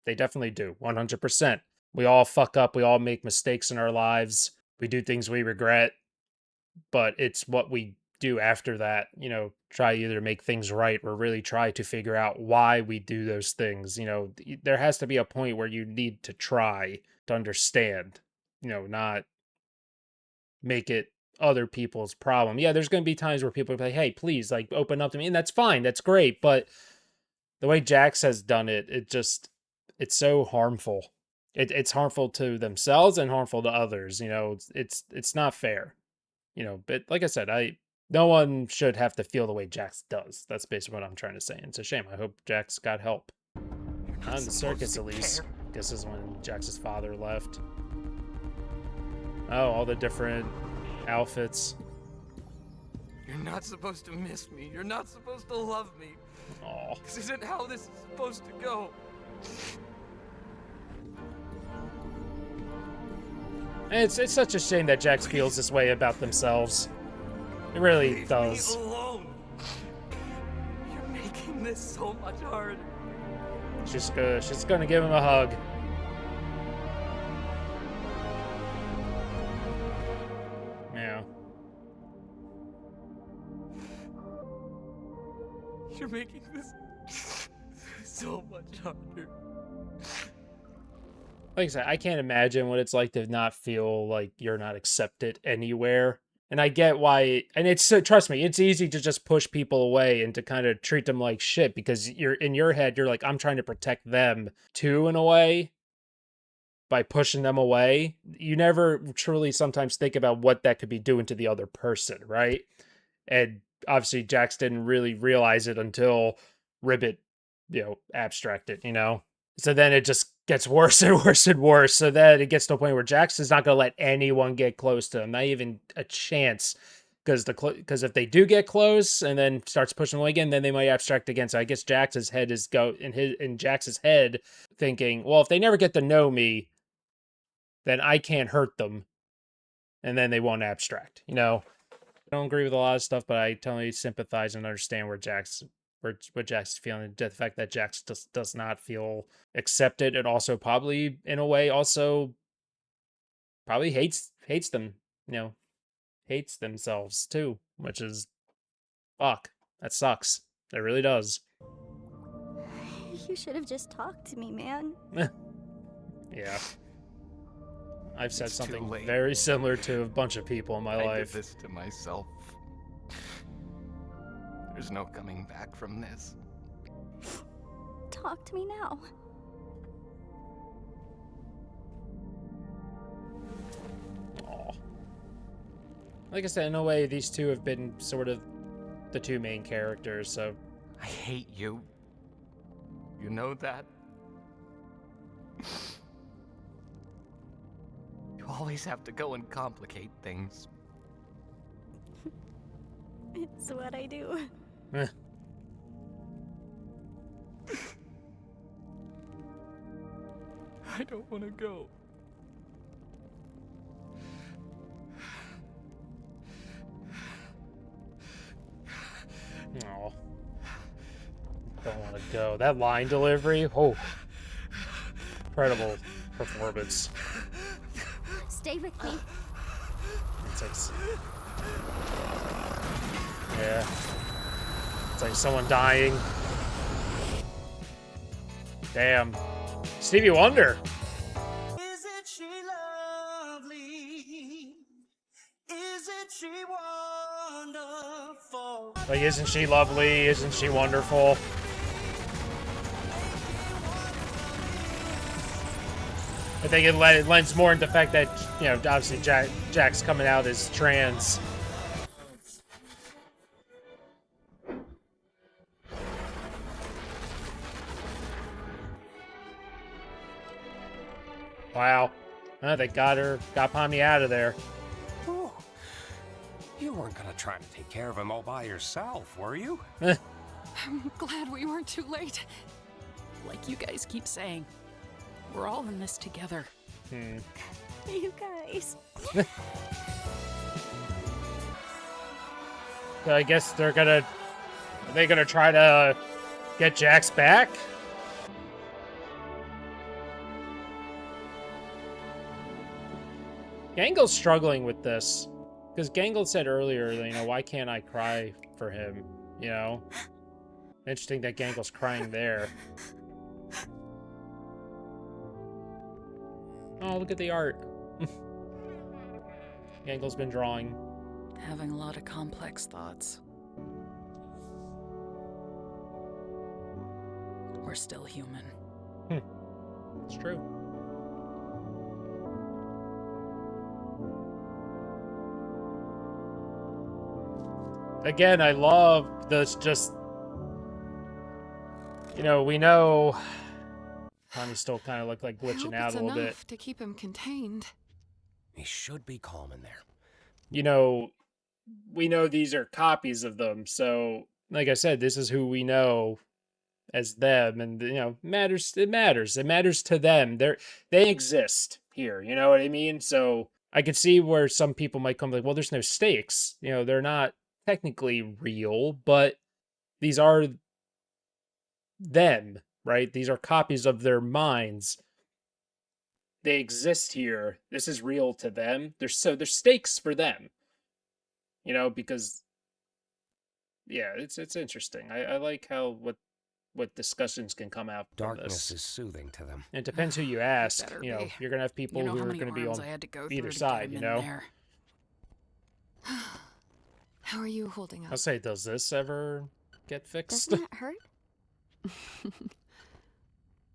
They definitely do. 100%. We all fuck up. We all make mistakes in our lives. We do things we regret. But it's what we do after that, try either make things right or really try to figure out why we do those things. There has to be a point where you need to try to understand, not make it other people's problem. Yeah, there's going to be times where people are like, hey, please, like, open up to me. And that's fine. That's great. But the way Jax has done it, it's so harmful. It's harmful to themselves and harmful to others. It's not fair. But like I said, no one should have to feel the way Jax does. That's basically what I'm trying to say. And it's a shame. I hope Jax got help. Not in the circus, at least. This is when Jax's father left. Oh, all the different outfits. You're not supposed to miss me. You're not supposed to love me. Aw. This isn't how this is supposed to go. And it's such a shame that Jax feels this way about themselves. It really does. Leave me alone. You're making this so much harder. She's gonna give him a hug. Yeah. You're making this so much harder. Like I said, I can't imagine what it's like to not feel like you're not accepted anywhere. And I get why, and trust me, it's easy to just push people away and to kind of treat them like shit because you're in your head, you're like, I'm trying to protect them too, in a way, by pushing them away. You never truly sometimes think about what that could be doing to the other person, right? And obviously, Jax didn't really realize it until Ribbit, abstracted, So then it just gets worse and worse and worse. So then it gets to a point where Jax is not going to let anyone get close to him, not even a chance. Because if they do get close and then starts pushing away again, then they might abstract again. So I guess Jax's head is in Jax's head thinking, well, if they never get to know me, then I can't hurt them, and then they won't abstract. I don't agree with a lot of stuff, but I totally sympathize and understand what Jax is feeling. The fact that Jax does not feel accepted, and also probably in a way also probably hates them, hates themselves too, which is fuck. That sucks. It really does. You should have just talked to me, man. Yeah. I've said It's too something late. very similar to a bunch of people in my I life. did this to myself. There's no coming back from this. Talk to me now. Aw. Like I said, in a way, these two have been sort of the two main characters, so... I hate you. You know that? You always have to go and complicate things. It's what I do. Eh. I don't want to go. Aw. Don't want to go. That line delivery, oh. Incredible performance. Stay with me. It's like... Yeah. It's like someone dying. Damn. Stevie Wonder. Isn't she lovely? Isn't she wonderful? Like, isn't she lovely? Isn't she wonderful? I think it lends more into the fact that, obviously Jack's coming out as trans. Wow. They got Pomni out of there. Oh, you weren't gonna try to take care of him all by yourself, were you? I'm glad we weren't too late. Like you guys keep saying, we're all in this together. You guys. So I guess are they gonna try to get Jax back? Gangel's struggling with this. Because Gangle said earlier, you know, why can't I cry for him? You know? Interesting that Gangle's crying there. Oh, look at the art. Gangle's been drawing. Having a lot of complex thoughts. We're still human. It's true. Again, I love this just... You know, we know... Tommy still kind of looked like glitching out a little bit. To keep him contained. He should be calm in there. You know, we know these are copies of them, so like I said, this is who we know as them, and you know, it matters to them. They exist here, you know what I mean? So I could see where some people might come like, well, there's no stakes, you know, they're not technically real, but these are them, right? These are copies of their minds. They exist here. This is real to them. There's stakes for them. You know, because yeah, it's interesting. I like how what discussions can come out from Darkness this. is soothing to them. It depends who you ask. Better You know, be. you're gonna have people who are gonna be on either side. You know. How are you holding up? I'll say, does this ever get fixed? Doesn't it hurt?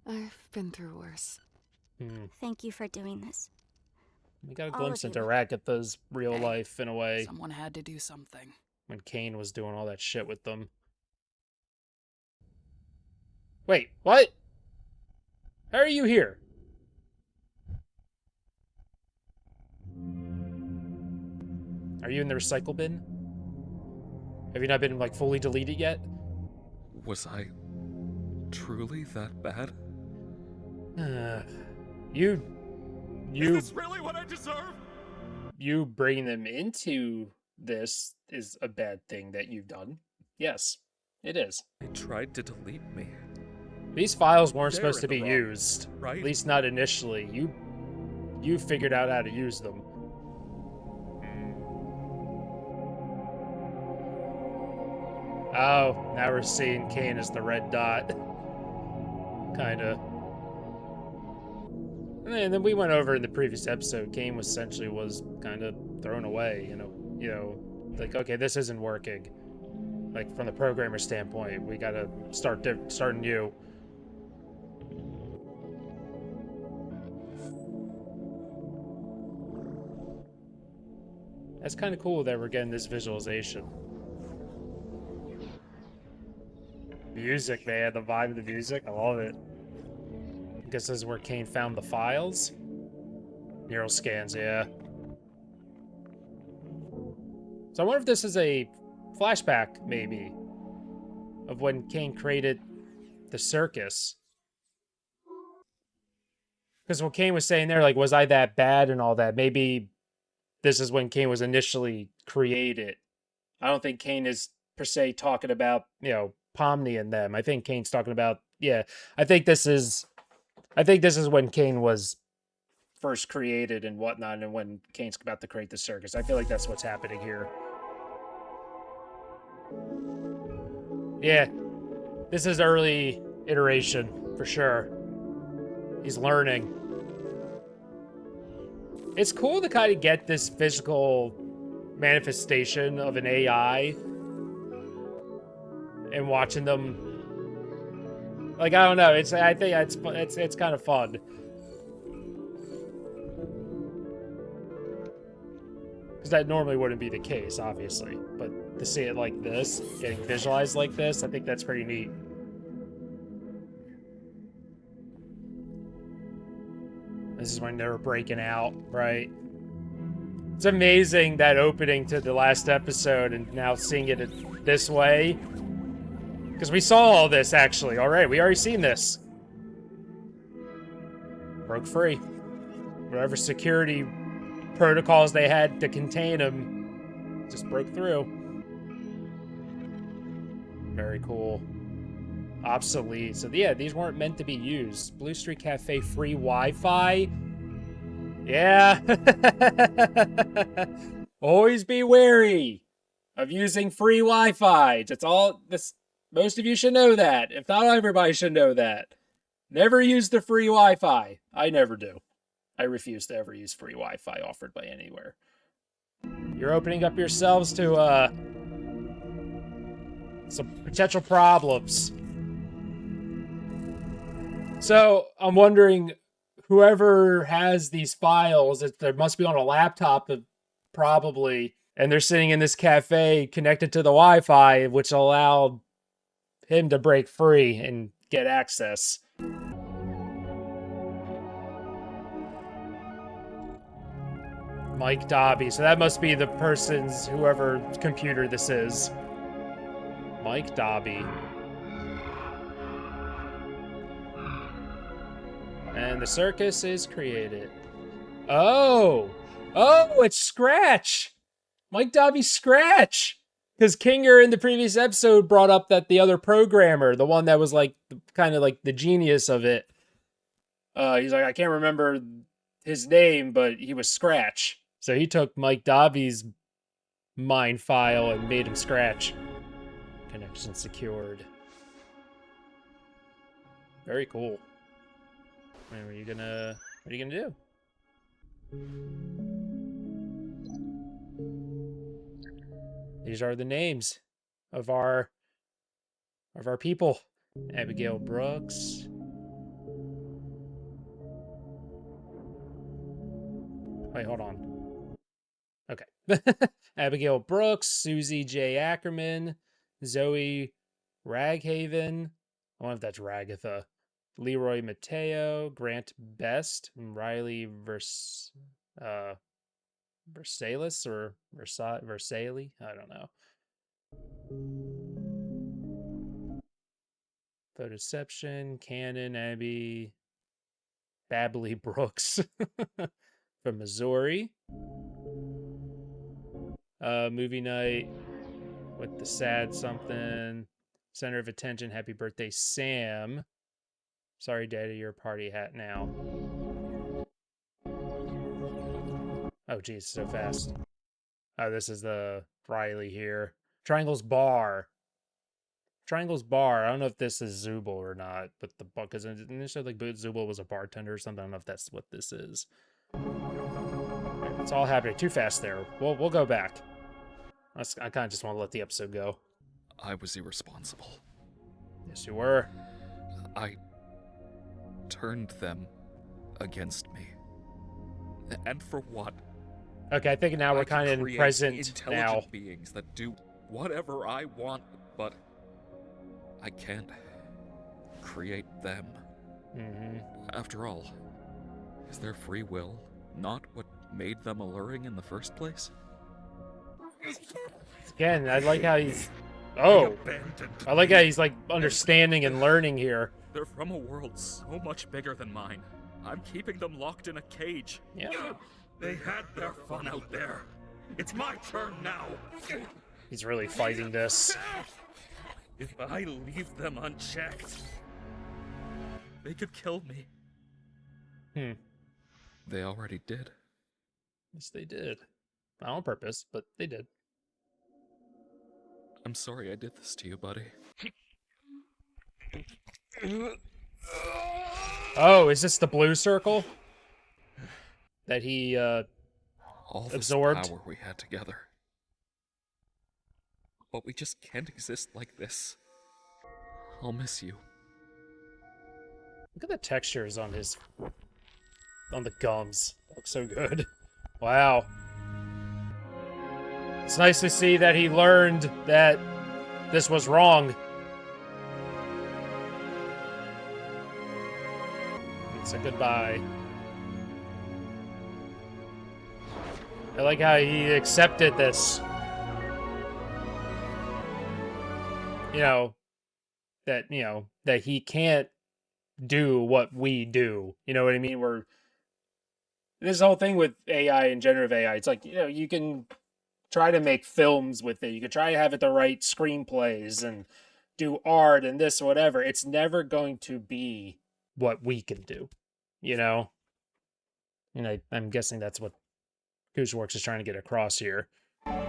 I've been through worse. Thank you for doing this. We got a All glimpse of into you. Ragatha's real life in a way Someone had to do something. when Kane was doing all that shit with them. Wait, what? How are you here? Are you in the recycle bin? Have you not been, like, fully deleted yet? Was I truly that bad? You... Is this really what I deserve? You bringing them into this is a bad thing that you've done. Yes, it is. They tried to delete me. These files weren't They're supposed to in the be wrong, used. right? At least not initially. You figured out how to use them. Oh, now we're seeing Kane as the red dot. Kinda. And then we went over in the previous episode, Kane was essentially kind of thrown away, you know, like, okay, this isn't working. Like, from the programmer standpoint, we gotta start new. That's kind of cool that we're getting this visualization. Music, man, the vibe of the music, I love it. I guess this is where Kane found the files. Neural scans, yeah. So I wonder if this is a flashback, maybe, of when Kane created the circus. Because what Kane was saying there, like, was I that bad and all that? Maybe this is when Kane was initially created. I don't think Kane is, per se, talking about, you know, Pomni and them. I think Kane's talking about, yeah, I think this is when Kane was first created and whatnot, and when Kane's about to create the circus. I feel like that's what's happening here. Yeah, this is early iteration, for sure. He's learning. It's cool to kind of get this physical manifestation of an AI and watching them, like, I don't know, I think it's kind of fun. Because that normally wouldn't be the case, obviously, but to see it like this, getting visualized like this, I think that's pretty neat. This is when they were breaking out, right? It's amazing, that opening to the last episode, and now seeing it this way. Because we saw all this, actually. Alright, we already seen this. Broke free. Whatever security protocols they had to contain him just broke through. Very cool. Obsolete. So yeah, these weren't meant to be used. Blue Street Cafe free Wi-Fi. Yeah. Always be wary of using free Wi-Fi. That's all this. Most of you should know that. If not, everybody should know that. Never use the free Wi-Fi. I never do. I refuse to ever use free Wi-Fi offered by anywhere. You're opening up yourselves to some potential problems. So I'm wondering, whoever has these files, there must be on a laptop, probably, and they're sitting in this cafe connected to the Wi-Fi, which allowed him to break free and get access. Mike Dobby. So that must be the person's, whoever computer this is. Mike Dobby. And the circus is created. Oh! Oh, it's Scratch! Mike Dobby's Scratch! Because Kinger in the previous episode brought up that the other programmer, the one that was like, kind of like the genius of it, he's like, I can't remember his name, but he was Scratch. So he took Mike Dobby's mind file and made him Scratch. Connection secured. Very cool. What are you gonna do? These are the names of our people. Abigail Brooks. Wait, hold on. Okay. Abigail Brooks, Susie J. Ackerman, Zoe Raghaven. I wonder if that's Ragatha. Leroy Mateo, Grant Best, Riley Versailles or Versailles? I don't know. Photoception, Cannon, Abby, Babley Brooks from Missouri. Movie night with the sad something. Center of attention, happy birthday, Sam. Sorry, Daddy, your party hat now. Oh, geez, so fast. Oh, this is the Riley here. Triangle's Bar. Triangle's Bar. I don't know if this is Zubul or not, but the because initially like Zubul was a bartender or something. I don't know if that's what this is. It's all happening too fast there. We'll go back. I kind of just want to let the episode go. I was irresponsible. Yes, you were. I turned them against me. And for what? Okay, I think now we're kind of in present intelligent now. beings that do whatever I want, but I can't create them. Mm-hmm. After all, is their free will not what made them alluring in the first place? Again, I like how he's... Oh! I like how he's, like, understanding and learning here. They're from a world so much bigger than mine. I'm keeping them locked in a cage. Yeah. They had their fun out there. It's my turn now. He's really fighting this. If I leave them unchecked, they could kill me. They already did. Yes, they did. Not on purpose, but they did. I'm sorry I did this to you, buddy. Oh, is this the blue circle? That he, All absorbed? this power we had together. But we just can't exist like this. I'll miss you. Look at the textures on the gums. They look so good. Wow. It's nice to see that he learned that this was wrong. It's a goodbye. I like how he accepted this. That he can't do what we do. You know what I mean? This whole thing with AI and generative AI, it's like, you can try to make films with it. You could try to have it the right screenplays and do art and this or whatever. It's never going to be what we can do, And I'm guessing that's what Gooseworks is trying to get across here. Hi,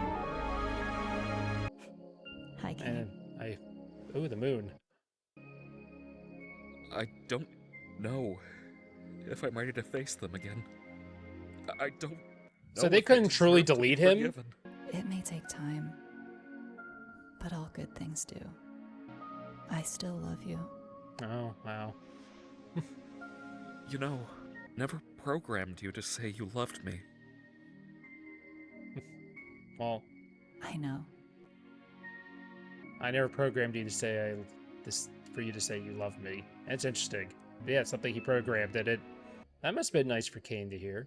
King. And ooh, the moon. I don't know if I'm ready to face them again. I don't know. So they if couldn't truly deserve to be delete him? forgiven. It may take time, but all good things do. I still love you. Oh, wow. You know, never programmed you to say you loved me. Well, I know. I never programmed you to say for you to say you love me. That's interesting. But yeah, it's something he programmed that must have been nice for Kane to hear.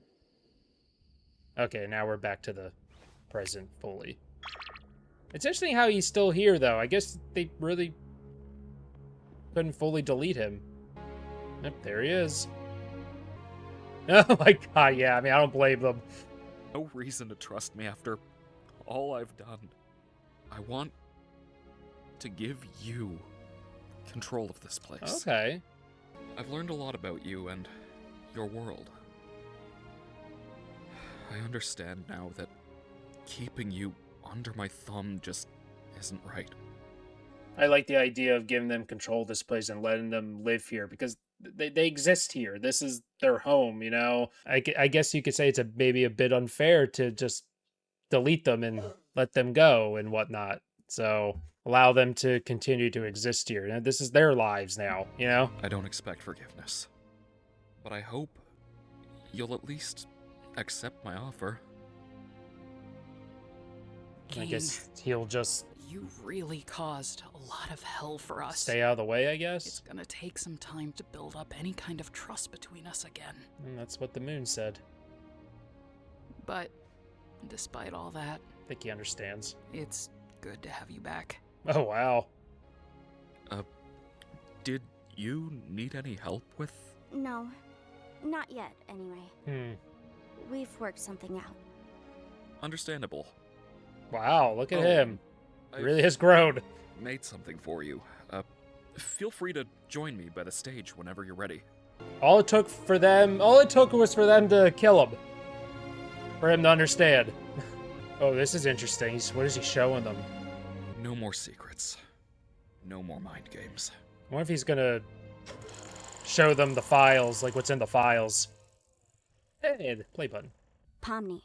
Okay, now we're back to the present fully. It's interesting how he's still here, though. I guess they really couldn't fully delete him. Yep, there he is. Oh my god, yeah, I mean, I don't blame them. No reason to trust me after all I've done. I want to give you control of this place. Okay. I've learned a lot about you and your world. I understand now that keeping you under my thumb just isn't right. I like the idea of giving them control of this place and letting them live here because they exist here. This is their home, you know? I guess you could say it's maybe a bit unfair to just delete them and let them go and whatnot. So allow them to continue to exist here. And this is their lives now, you know? I don't expect forgiveness, but I hope you'll at least accept my offer. I guess he'll just You really caused a lot of hell for us. stay out of the way, I guess. It's gonna take some time to build up any kind of trust between us again. And that's what the moon said. But despite all that, I think he understands. it's good to have you back. Oh, wow. Did you need any help with? No, not yet, anyway. We've worked something out. Understandable. Wow, look at Oh, him. I've Really has grown. made something for you. Feel free to join me by the stage whenever you're ready. All it took was for them to kill him. For him to understand. Oh, this is interesting. What is he showing them? No more secrets. No more mind games. I wonder if he's gonna show them the files, like what's in the files. Hey, the play button. Pomni.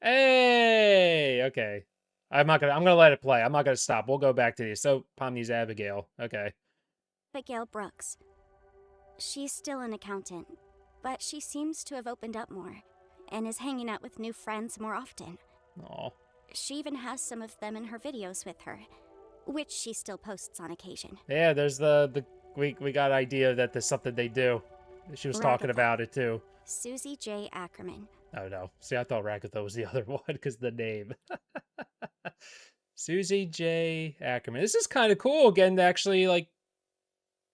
Hey, okay. I'm gonna let it play. I'm not gonna stop. We'll go back to these. So, Pomni's Abigail. Okay. Abigail Brooks. She's still an accountant, but she seems to have opened up more and is hanging out with new friends more often. Aw. She even has some of them in her videos with her, which she still posts on occasion. Yeah, there's we got an idea that there's something they do. She was talking Ragatha. about it too. Susie J. Ackerman. Oh no. See, I thought Ragatha was the other one because the name. Susie J. Ackerman. This is kind of cool again to actually, like,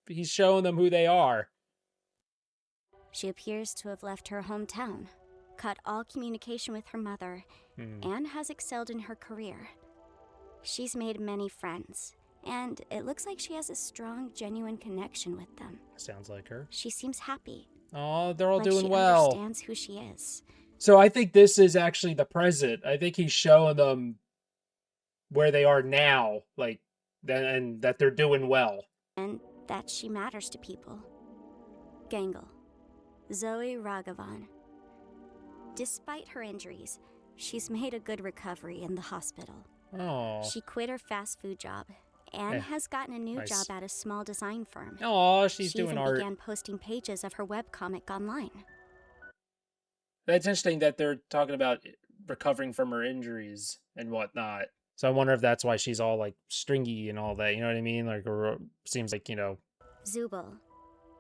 he's showing them who they are. She appears to have left her hometown, cut all communication with her mother, and has excelled in her career. She's made many friends, and it looks like she has a strong, genuine connection with them. Sounds like her. She seems happy. Oh, they're all like doing she well. understands who she is. So I think this is actually the present. I think he's showing them where they are now, like, and that they're doing well. And that she matters to people. Gangle. Zoe Raghavan. Despite her injuries, she's made a good recovery in the hospital. Oh. She quit her fast food job and has gotten a new nice. job at a small design firm. Oh, she's she doing even art. began posting pages of her webcomic online. That's interesting that they're talking about recovering from her injuries and whatnot. So I wonder if that's why she's all, like, stringy and all that. You know what I mean? Like, or seems like, you know. Zubal.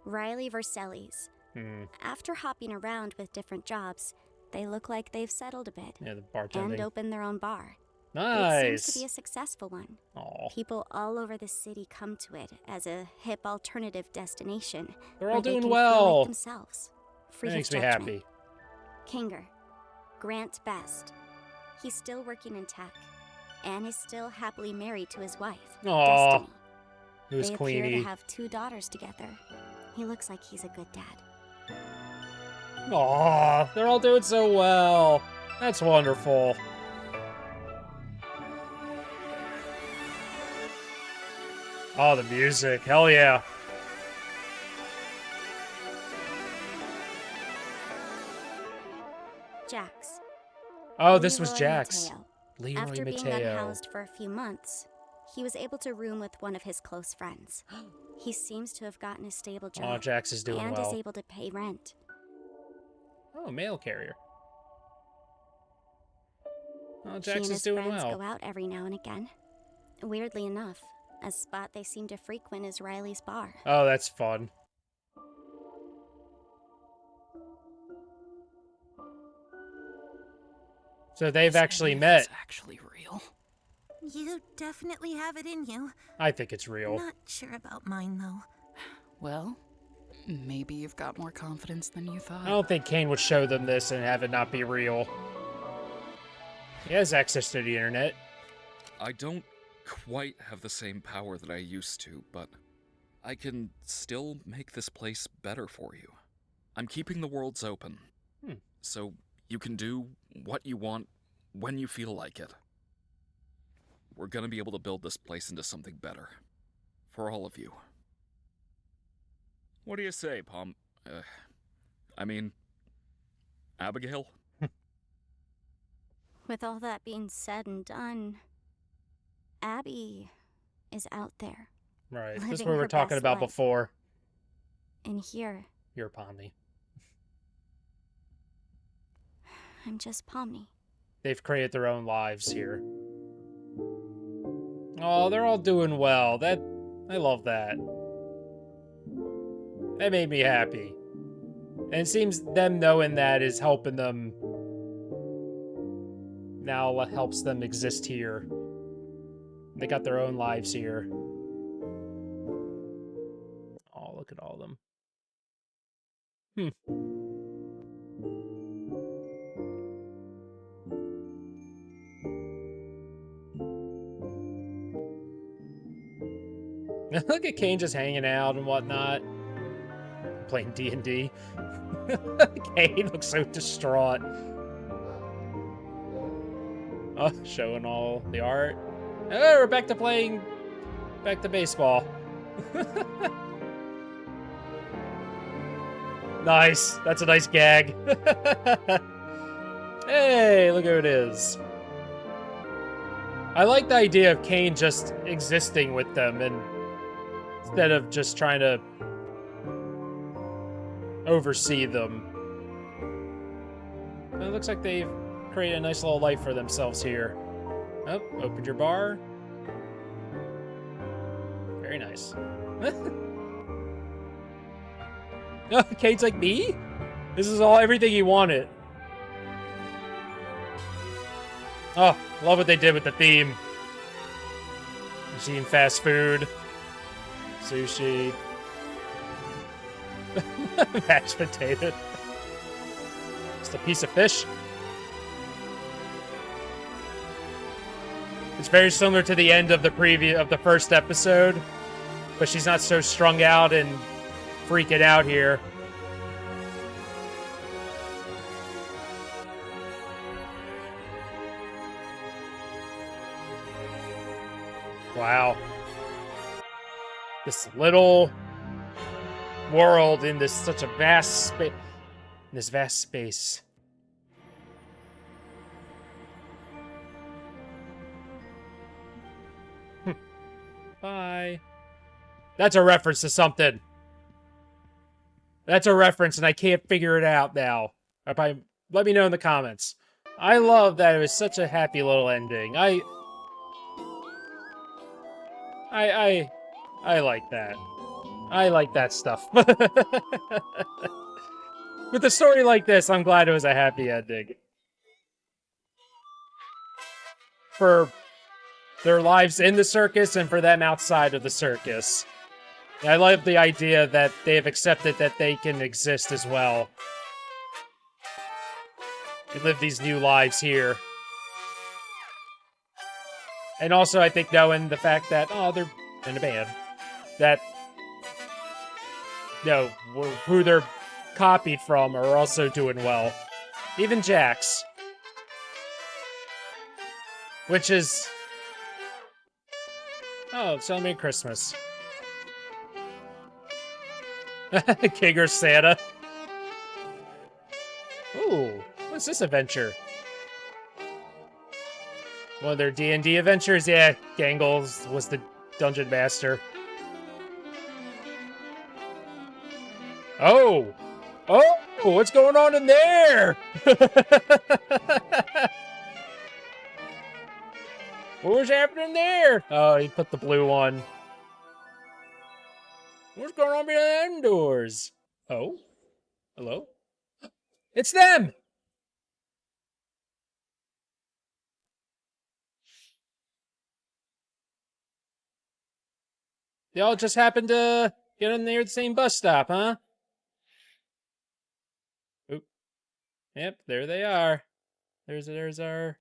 Riley Vercellis. After hopping around with different jobs, they look like they've settled a bit. Yeah, the bartending. And opened their own bar. Nice. It seems to be a successful one. Aw. People all over the city come to it as a hip alternative destination. They're all where they doing can well. Feel like themselves. Free That of makes me judgment. happy. Kinger. Grant Best. He's still working in tech, and is still happily married to his wife, Aw. Destiny. Who's They Queenie? appear to have 2 daughters together. He looks like he's a good dad. Aw, they're all doing so well. That's wonderful. Oh, the music. Hell yeah. Jax. Oh, this was Leroy Jax. Mateo. Leroy After being Mateo. unhoused for a few months, he was able to room with one of his close friends. He seems to have gotten a stable job. Oh, Jax is doing and well. is able to pay rent. Oh, mail carrier. Oh, He and Jax is his doing friends well. go out every now and again. Weirdly enough, a spot they seem to frequent is Riley's bar. Oh, that's fun. So they've actually met. Actually real. You definitely have it in you. I think it's real. Not sure about mine, though. Well, maybe you've got more confidence than you thought. I don't think Kane would show them this and have it not be real. He has access to the internet. I don't quite have the same power that I used to, but I can still make this place better for you. I'm keeping the worlds open, so you can do what you want when you feel like it. We're gonna be able to build this place into something better. For all of you. What do you say, Abigail? With all that being said and done, Abby is out there. Right. This is living what we were her talking best about life. before. And here, You're Pomni. I'm just Pomni. They've created their own lives here. Oh, they're all doing well. I love that. That made me happy. And it seems them knowing that is helping them. Now helps them exist here. They got their own lives here. Oh, look at all of them. Look at Kane just hanging out and whatnot. Playing D&D. Kane looks so distraught. Oh, showing all the art. Oh, we're back to baseball. Nice. That's a nice gag. Hey, look who it is. I like the idea of Kane just existing with them and instead of just trying to oversee them. It looks like they've created a nice little life for themselves here. Oh, opened your bar. Very nice. Oh, Kane's like, me? This is everything he wanted. Oh, love what they did with the theme. He's eating fast food. Sushi. Mashed potato. Just a piece of fish. It's very similar to the end of the first episode, but she's not so strung out and freaking out here. Wow. This little world in this such a vast space. This vast space. Bye. That's a reference to something. That's a reference, and I can't figure it out now. Let me know in the comments. I love that it was such a happy little ending. I like that. I like that stuff. With a story like this, I'm glad it was a happy ending. For their lives in the circus and for them outside of the circus. And I love the idea that they have accepted that they can exist as well. And live these new lives here. And also, I think knowing the fact that, they're in a band. That, who they're copied from are also doing well. Even Jax. Which is... Oh, celebrate Christmas. King or Santa. Ooh, what's this adventure? One of their D&D adventures? Yeah, Gangles was the dungeon master. Oh! Oh! What's going on in there? What was happening there? Oh, he put the blue on. What's going on behind the doors? Oh? Hello? It's them! They all just happened to get in there at the same bus stop, huh? Oop. Yep, there they are. There's the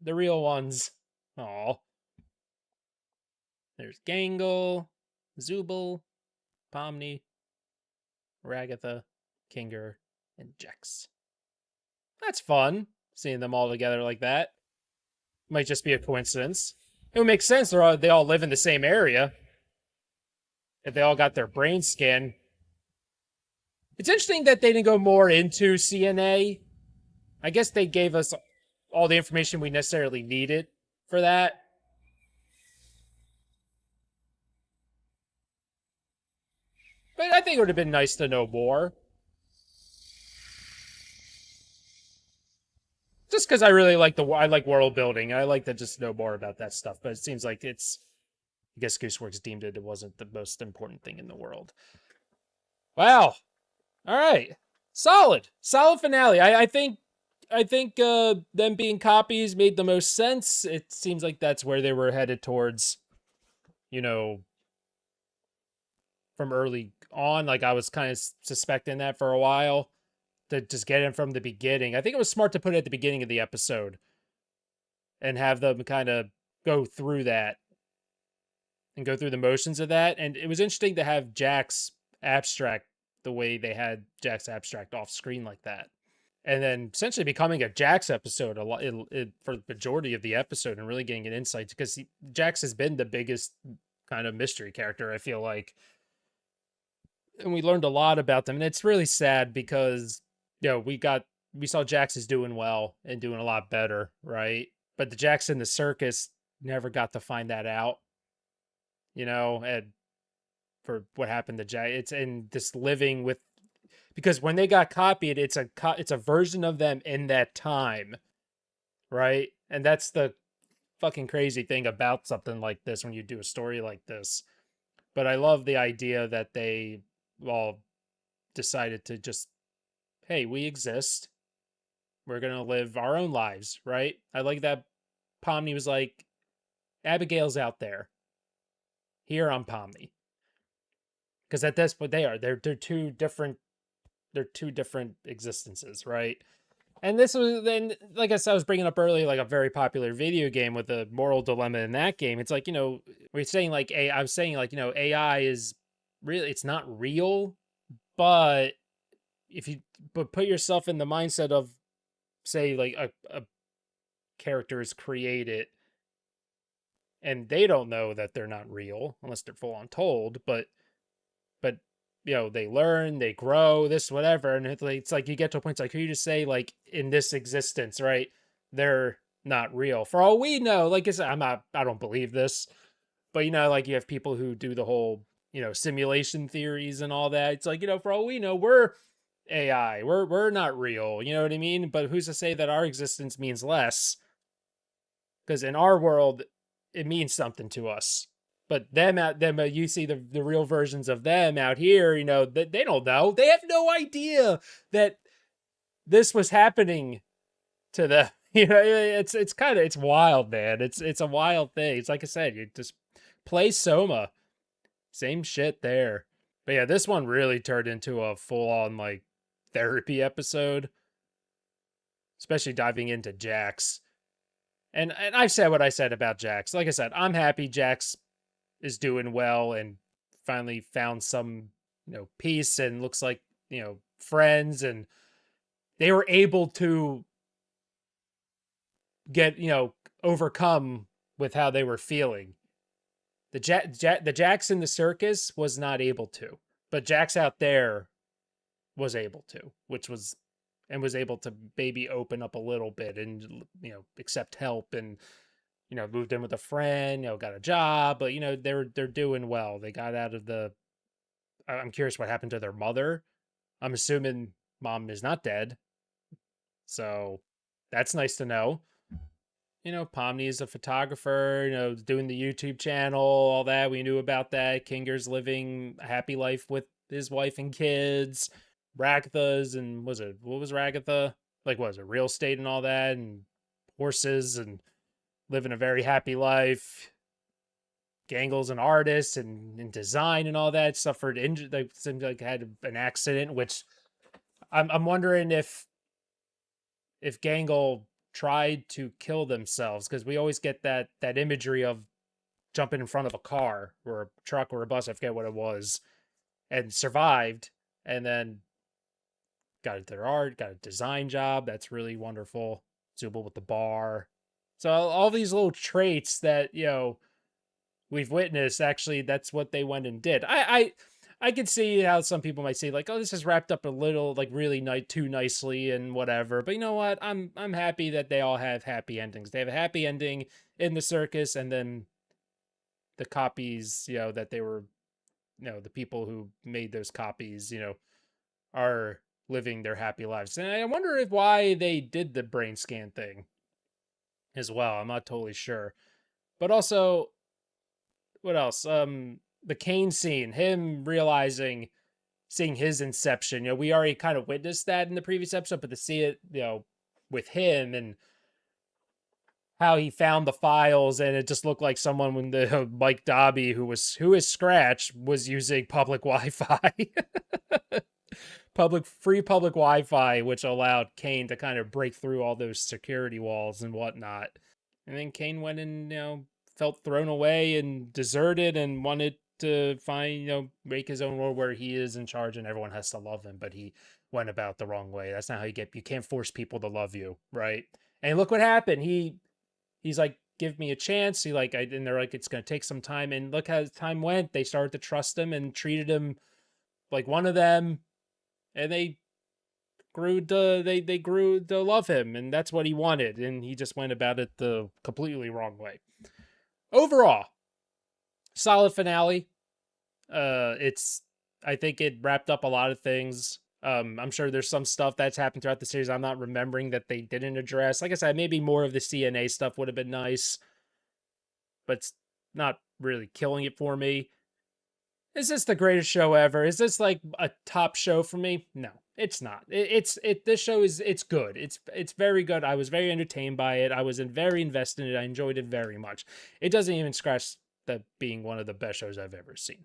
real ones. Aw. There's Gangle, Zubul, Pomni, Ragatha, Kinger, and Jex. That's fun, seeing them all together like that. Might just be a coincidence. It would make sense, they all live in the same area. If they all got their brain scanned. It's interesting that they didn't go more into CNA. I guess they gave us all the information we necessarily needed for that. But I think it would have been nice to know more. Just because I really like I like world building. I like to just know more about that stuff. But it seems like it's... I guess Gooseworks deemed it wasn't the most important thing in the world. Wow. All right. Solid finale. I think them being copies made the most sense. It seems like that's where they were headed towards, you know, from early on. Like, I was kind of suspecting that for a while, to just get in from the beginning. I think it was smart to put it at the beginning of the episode and have them kind of go through that and go through the motions of that. And it was interesting to have Jax abstract the way they had Jax abstract off screen like that. And then essentially becoming a Jax episode a lot for the majority of the episode, and really getting an insight, because Jax has been the biggest kind of mystery character, I feel like. And we learned a lot about them. And it's really sad because, you know, we saw Jax is doing well and doing a lot better, right? But the Jax in the circus never got to find that out, you know, and for what happened to Jax. It's in this living with, because when they got copied, it's a version of them in that time, right? And that's the fucking crazy thing about something like this when you do a story like this. But I love the idea that they all decided to just, hey, we exist. We're going to live our own lives, right? I like that Pomni was like, Abigail's out there. Here I'm Pomni. Because that's what they are. They're two different existences, right? And this was then, like I said, I was bringing up earlier, like a very popular video game with a moral dilemma in that game. It's like, you know, we're saying like I was saying like, you know, AI is really, it's not real, but if you put yourself in the mindset of, say, like a character is created and they don't know that they're not real unless they're full on told, but you know, they learn, they grow, this, whatever. And it's like you get to a point, it's like, who you just say, like, in this existence, right? They're not real. For all we know, like I said, I don't believe this, but, you know, like you have people who do the whole, you know, simulation theories and all that. It's like, you know, for all we know, we're AI. We're not real. You know what I mean? But who's to say that our existence means less? Because in our world, it means something to us. But you see the real versions of them out here, you know, they don't know. They have no idea that this was happening to them. You know, it's wild, man. It's a wild thing. It's like I said, you just play Soma. Same shit there. But yeah, this one really turned into a full-on, like, therapy episode. Especially diving into Jax. And I've said what I said about Jax. Like I said, I'm happy Jax is doing well and finally found some, you know, peace, and looks like friends, and they were able to get, overcome with how they were feeling. The Jax in the circus was not able to, but Jax out there was able to, was able to maybe open up a little bit and, accept help, and, moved in with a friend, got a job, but, they're doing well. They got out of I'm curious what happened to their mother. I'm assuming mom is not dead. So that's nice to know. Pomni is a photographer, doing the YouTube channel, all that. We knew about that. Kinger's living a happy life with his wife and kids. Ragatha's, and what was Ragatha? Like, was it real estate and all that, and horses, and living a very happy life. Gangle's an artist and in design and all that. Suffered injury, like, seemed like had an accident, which I'm wondering if Gangle tried to kill themselves, because we always get that imagery of jumping in front of a car or a truck or a bus, I forget what it was, and survived, and then got their art, got a design job. That's really wonderful. Zubul with the bar. So all these little traits that, we've witnessed, actually, that's what they went and did. I could see how some people might say, like, oh, this is wrapped up a little, like, really too nicely and whatever. But you know what? I'm happy that they all have happy endings. They have a happy ending in the circus, and then the copies, that they were, the people who made those copies, are living their happy lives. And I wonder why they did the brain scan thing as well. I'm not totally sure. But also, what else? The Kane scene, him seeing his inception. We already kind of witnessed that in the previous episode, but to see it, with him, and how he found the files, and it just looked like someone, when the Mike Dobby, who is Scratch, was using public Wi-Fi. Free public Wi-Fi, which allowed Kane to kind of break through all those security walls and whatnot. And then Kane went and, felt thrown away and deserted, and wanted to find, make his own world where he is in charge and everyone has to love him, but he went about the wrong way. That's not how you can't force people to love you, right? And look what happened. He's like, give me a chance. And they're like, it's going to take some time. And look how time went. They started to trust him and treated him like one of them. And they grew to love him. And that's what he wanted. And he just went about it the completely wrong way. Overall, solid finale. I think it wrapped up a lot of things. I'm sure there's some stuff that's happened throughout the series I'm not remembering that they didn't address. Like I said, maybe more of the CNA stuff would have been nice, but it's not really killing it for me. Is this the greatest show ever? Is this like a top show for me? No, it's not. This show it's good. It's very good. I was very entertained by it. I was very invested in it. I enjoyed it very much. It doesn't even scratch that being one of the best shows I've ever seen.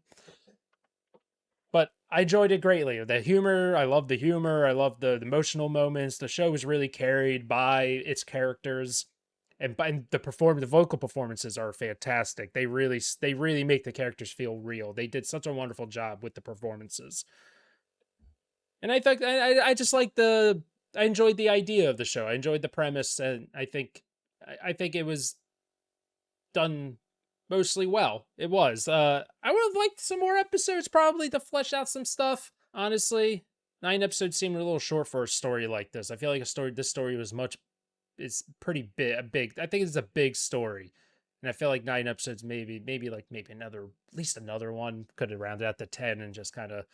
But I enjoyed it greatly. The humor, I love the humor. I love the emotional moments. The show was really carried by its characters, and the vocal performances are fantastic. They really make the characters feel real. They did such a wonderful job with the performances. And I think I just like I enjoyed the idea of the show. I enjoyed the premise, and I think it was done mostly well. It was. I would have liked some more episodes, probably, to flesh out some stuff. Honestly, 9 episodes seemed a little short for a story like this. I feel like this story was it's pretty big. I think it's a big story, and I feel like 9 episodes, maybe another, at least another one could have rounded out to 10 and just kind of.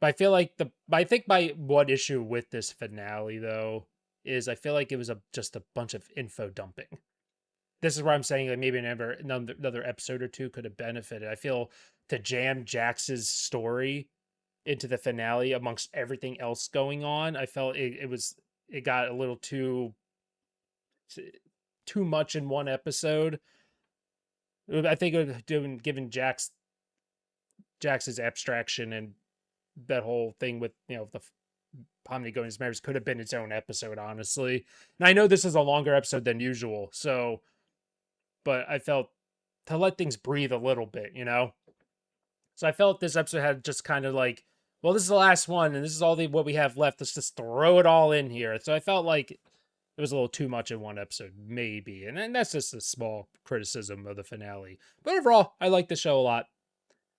But I feel like I think my one issue with this finale, though, is I feel like it was just a bunch of info dumping. This is where I'm saying, like, maybe another episode or two could have benefited. I feel to jam Jax's story into the finale amongst everything else going on, I felt it got a little too much in one episode. I think it would have given Jax's abstraction and that whole thing with, the Pomni going to marriage could have been its own episode, honestly. And I know this is a longer episode than usual, but I felt to let things breathe a little bit, So I felt this episode had just kind of like well, this is the last one, and this is all what we have left. Let's just throw it all in here. So I felt like it was a little too much in one episode, maybe. And then that's just a small criticism of the finale. But overall, I like the show a lot.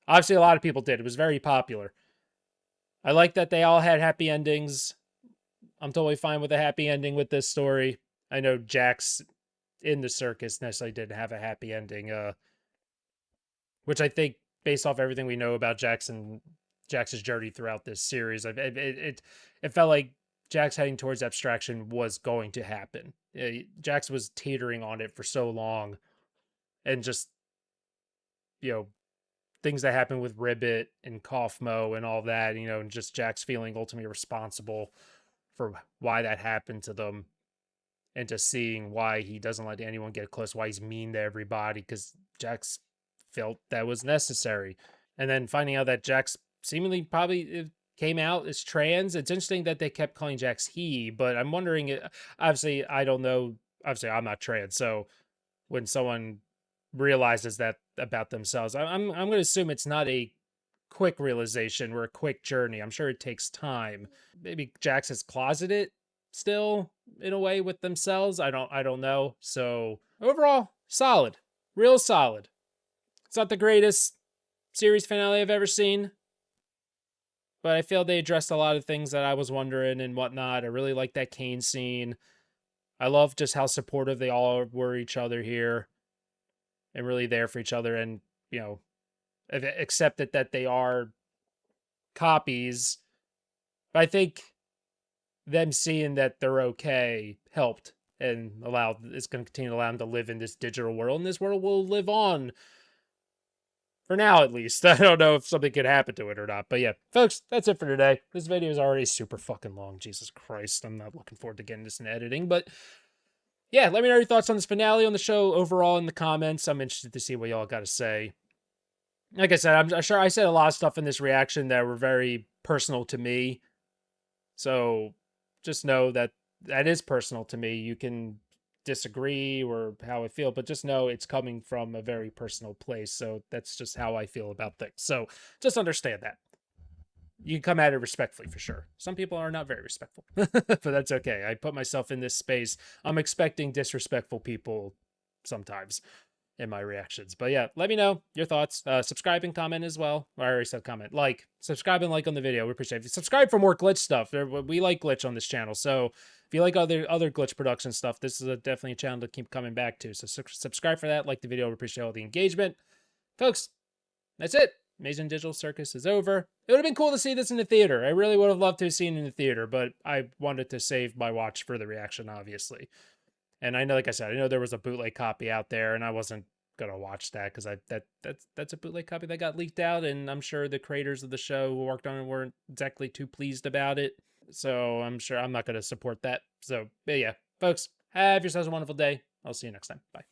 Obviously, a lot of people did. It was very popular. I like that they all had happy endings. I'm totally fine with a happy ending with this story. I know Jax in the circus necessarily didn't have a happy ending, which I think, based off everything we know about Jax's journey throughout this series, it felt like Jax heading towards abstraction was going to happen. Jax was teetering on it for so long, and just, things that happened with Ribbit and Kaufmo and all that, and just Jax feeling ultimately responsible for why that happened to them, and just seeing why he doesn't let anyone get close, why he's mean to everybody, because Jax felt that was necessary. And then finding out that Jax seemingly probably came out as trans. It's interesting that they kept calling Jax he, but I'm wondering, obviously, I don't know. Obviously, I'm not trans. So when someone realizes that about themselves, I'm going to assume it's not a quick realization or a quick journey. I'm sure it takes time. Maybe Jax is closeted still in a way with themselves. I don't know. So overall, solid. Real solid. It's not the greatest series finale I've ever seen, but I feel they addressed a lot of things that I was wondering and whatnot. I really like that Kane scene. I love just how supportive they all were each other here, and really there for each other, and accepted that they are copies. But I think them seeing that they're okay helped, and it's going to continue to allow them to live in this digital world, and this world will live on for now, at least. I don't know if something could happen to it or not. But yeah, folks, that's it for today. This video is already super fucking long. Jesus Christ. I'm not looking forward to getting this in editing. But yeah, let me know your thoughts on this finale, on the show overall in the comments. I'm interested to see what y'all got to say. Like I said, I'm sure I said a lot of stuff in this reaction that were very personal to me. So just know that is personal to me. You can disagree or how I feel, but just know it's coming from a very personal place. So that's just how I feel about things. So just understand that. You can come at it respectfully for sure. Some people are not very respectful, but that's okay. I put myself in this space. I'm expecting disrespectful people sometimes in my reactions. But yeah, let me know your thoughts. Subscribe and comment as well. I already said comment. Subscribe and like on the video. We appreciate it. Subscribe for more glitch stuff. We like glitch on this channel. So if you like other glitch production stuff, this is definitely a channel to keep coming back to. So subscribe for that. Like the video. We appreciate all the engagement. Folks, that's it. Amazing Digital Circus is over. It would have been cool to see this in the theater. I really would have loved to have seen it in the theater, but I wanted to save my watch for the reaction, obviously. And I know, like I said, I know there was a bootleg copy out there, and I wasn't gonna watch that because that's a bootleg copy that got leaked out, and I'm sure the creators of the show who worked on it weren't exactly too pleased about it. So I'm sure I'm not gonna support that. So, but yeah, folks, have yourselves a wonderful day. I'll see you next time. Bye.